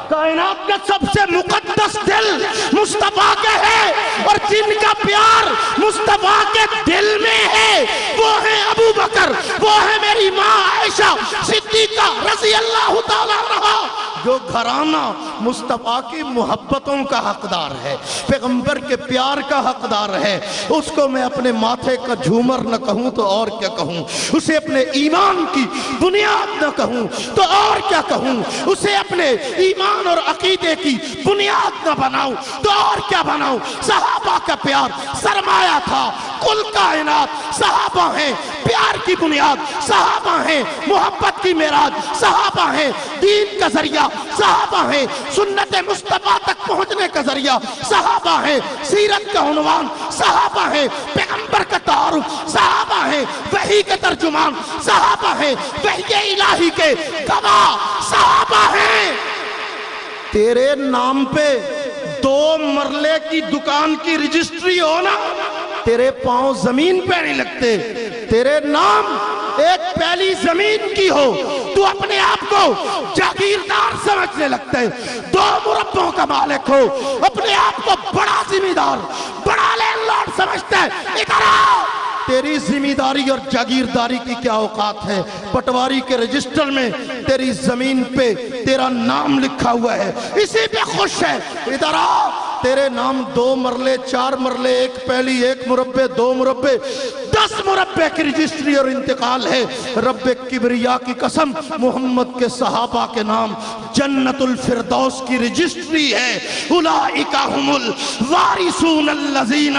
کائنات کا سب سے مقدس دل مصطفیٰ کا ہے، اور جن کا پیار مصطفیٰ کے دل میں ہے وہ ہے ابو بکر، وہ ہے میری ماں عائشہ صدیقہ رضی اللہ تعالیٰ عنہا۔ جو گھرانہ مصطفیٰ کی محبتوں کا حقدار ہے، پیغمبر کے پیار کا حقدار ہے، اس کو میں اپنے ماتھے کا جھومر نہ کہوں تو اور کیا کہوں، اسے اپنے ایمان کی بنیاد نہ کہوں تو اور کیا کہوں، اسے اپنے ایمان اور عقیدے کی بنیاد نہ بناؤں تو اور کیا بناؤں۔ صحابہ کا پیار سرمایہ تھا، کل کائنات صحابہ ہیں، پیار کی بنیاد صحابہ ہیں، محبت کی معراج صحابہ ہیں، دین کا ذریعہ صحابہ ہیں، سنت مصطفیٰ تک پہنچنے کا ذریعہ صحابہ ہیں، سیرت کا عنوان صحابہ ہیں، پیغمبر کا تعارف صحابہ ہیں، وحی کے ترجمان صحابہ ہیں، وحی الہی کے گواہ صحابہ ہیں۔ تیرے نام پہ 2 مرلے کی دکان کی رجسٹری ہو نا، تیرے پاؤں زمین پہ نہیں لگتے، تیرے نام ایک پہلی زمین کی ہو تو اپنے آپ کو جاگیردار سمجھنے لگتا ہے، 2 مربوں کا مالک ہو اپنے آپ کو بڑا ذمہ دار، بڑا لینڈ لارڈ سمجھتا ہے۔ ادھر آؤ، تیری ذمہ داری اور جاگیرداری کی کیا اوقات ہے؟ پٹواری کے رجسٹر میں تیری زمین پہ تیرا نام لکھا ہوا ہے، اسی پہ خوش ہے۔ ادھر آؤ، تیرے نام 2 مرلے 4 مرلے 1 پہلی 1 مربع 2 مربع 10 مربع کی رجسٹری اور انتقال ہے۔ رب کبریا کی قسم، محمد کے صحابہ کے نام جنت الفردوس کی رجسٹری ہے۔ اولئک هم الوارثون الذین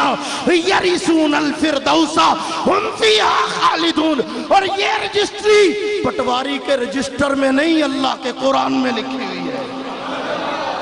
یرثون الفردوس ہم فیہا خالدون۔ اور یہ رجسٹری پٹواری کے رجسٹر میں نہیں، اللہ کے قرآن میں لکھی ہوئی ہے۔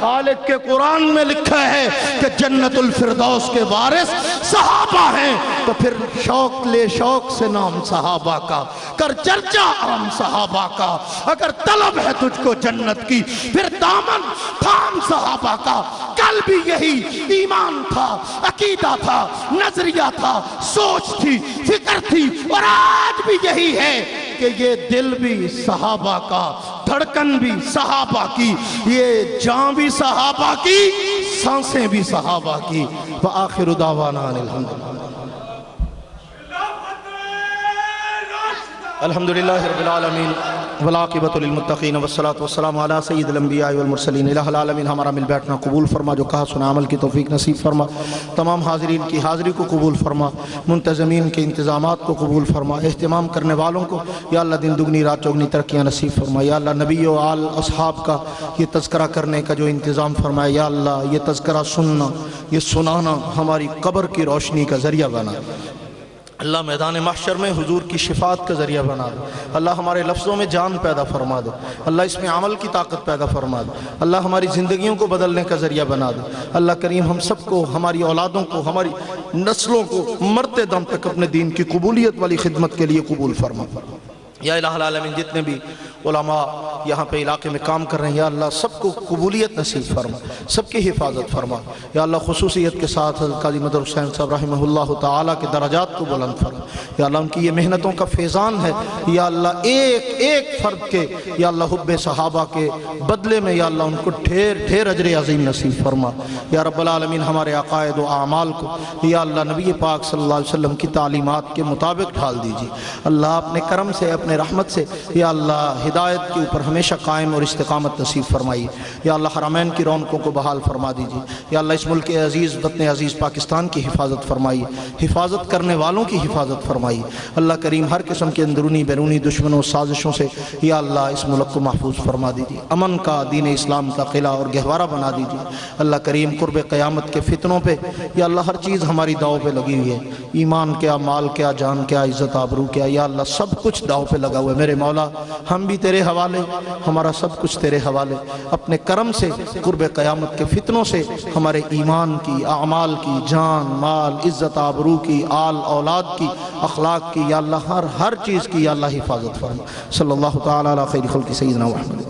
خالق کے قرآن میں لکھا ہے کہ جنت الفردوس کے وارث صحابہ ہیں، تو پھر شوق لے شوق سے نام صحابہ کا، کر چرچا عام صحابہ کا۔ اگر طلب ہے تجھ کو جنت کی پھر دامن تھام صحابہ کا۔ کل بھی یہی ایمان تھا، عقیدہ تھا، نظریہ تھا، سوچ تھی، فکر تھی، اور آج بھی یہی ہے کہ یہ دل بھی صحابہ کا دھڑکن بھی صحابہ کی، یہ جان بھی صحابہ کی، سانسیں بھی صحابہ کی۔ وآخر دعوانا ان الحمدللہ الحمدللہ رب العالمین والعاقبۃ للمتقین والصلاۃ والسلام علی سید الانبیاء والمرسلین۔ الہ العالمین ہمارا مل بیٹھنا قبول فرما، جو کہا سنا عمل کی توفیق نصیب فرما، تمام حاضرین کی حاضری کو قبول فرما، منتظمین کے انتظامات کو قبول فرما، اہتمام کرنے والوں کو یا اللہ دن دگنی رات چوگنی ترقیاں نصیب فرما۔ یا اللہ نبی و آل اصحاب کا یہ تذکرہ کرنے کا جو انتظام فرمایا، یا اللہ یہ تذکرہ سننا، یہ سنانا ہماری قبر کی روشنی کا ذریعہ بنا۔ اللہ میدان محشر میں حضور کی شفاعت کا ذریعہ بنا دو۔ اللہ ہمارے لفظوں میں جان پیدا فرما دو۔ اللہ اس میں عمل کی طاقت پیدا فرما دو۔ اللہ ہماری زندگیوں کو بدلنے کا ذریعہ بنا دو۔ اللہ کریم ہم سب کو، ہماری اولادوں کو، ہماری نسلوں کو مرتے دم تک اپنے دین کی قبولیت والی خدمت کے لیے قبول فرما۔ یا الہ العالمین جتنے بھی علماء یہاں پہ علاقے میں کام کر رہے ہیں، یا اللہ سب کو قبولیت نصیب فرما، سب کی حفاظت فرما۔ یا اللہ خصوصیت کے ساتھ حضرت قاضی مدر حسین صاحب رحمہ اللہ تعالیٰ کے درجات کو بلند فرما۔ یا اللہ ان کی یہ محنتوں کا فیضان ہے، یا اللہ ایک ایک فرد کے یا اللہ حب صحابہ کے بدلے میں یا اللہ ان کو ڈھیر ڈھیر اجر عظیم نصیب فرما۔ یا رب العالمین ہمارے عقائد و اعمال کو یا اللہ نبی پاک صلی اللہ علیہ وسلم کی تعلیمات کے مطابق ڈھال دیجیے۔ اللہ اپنے کرم سے، اپنے رحمت سے یا اللہ ہدایت کے اوپر ہمیشہ قائم اور استقامت نصیب فرمائیے۔ یا اللہ حرمین کی رونقوں کو بحال فرما دیجیے۔ یا اللہ اس ملک عزیز، وطن عزیز پاکستان کی حفاظت فرمائیے، حفاظت کرنے والوں کی حفاظت فرمائیے۔ اللہ کریم ہر قسم کے اندرونی بیرونی دشمنوں سازشوں سے یا اللہ اس ملک کو محفوظ فرما دیجیے۔ امن کا، دین اسلام کا قلعہ اور گہوارہ بنا دیجیے۔ اللہ کریم قرب قیامت کے فتنوں پہ یا اللہ ہر چیز ہماری داؤ پہ لگی ہوئی ہے، ایمان کیا، مال کیا، جان کیا، عزت آبرو کیا، یا اللہ سب کچھ داؤ پہ لگا ہوا ہے۔ میرے مولا ہم بھی تیرے حوالے، ہمارا سب کچھ تیرے حوالے۔ اپنے کرم سے قرب قیامت کے فتنوں سے ہمارے ایمان کی، اعمال کی، جان مال عزت آبرو کی، آل اولاد کی، اخلاق کی، یا اللہ ہر چیز کی یا اللہ حفاظت فرما۔ صلی اللہ تعالیٰ علی خیر خلق سیدنا محمد۔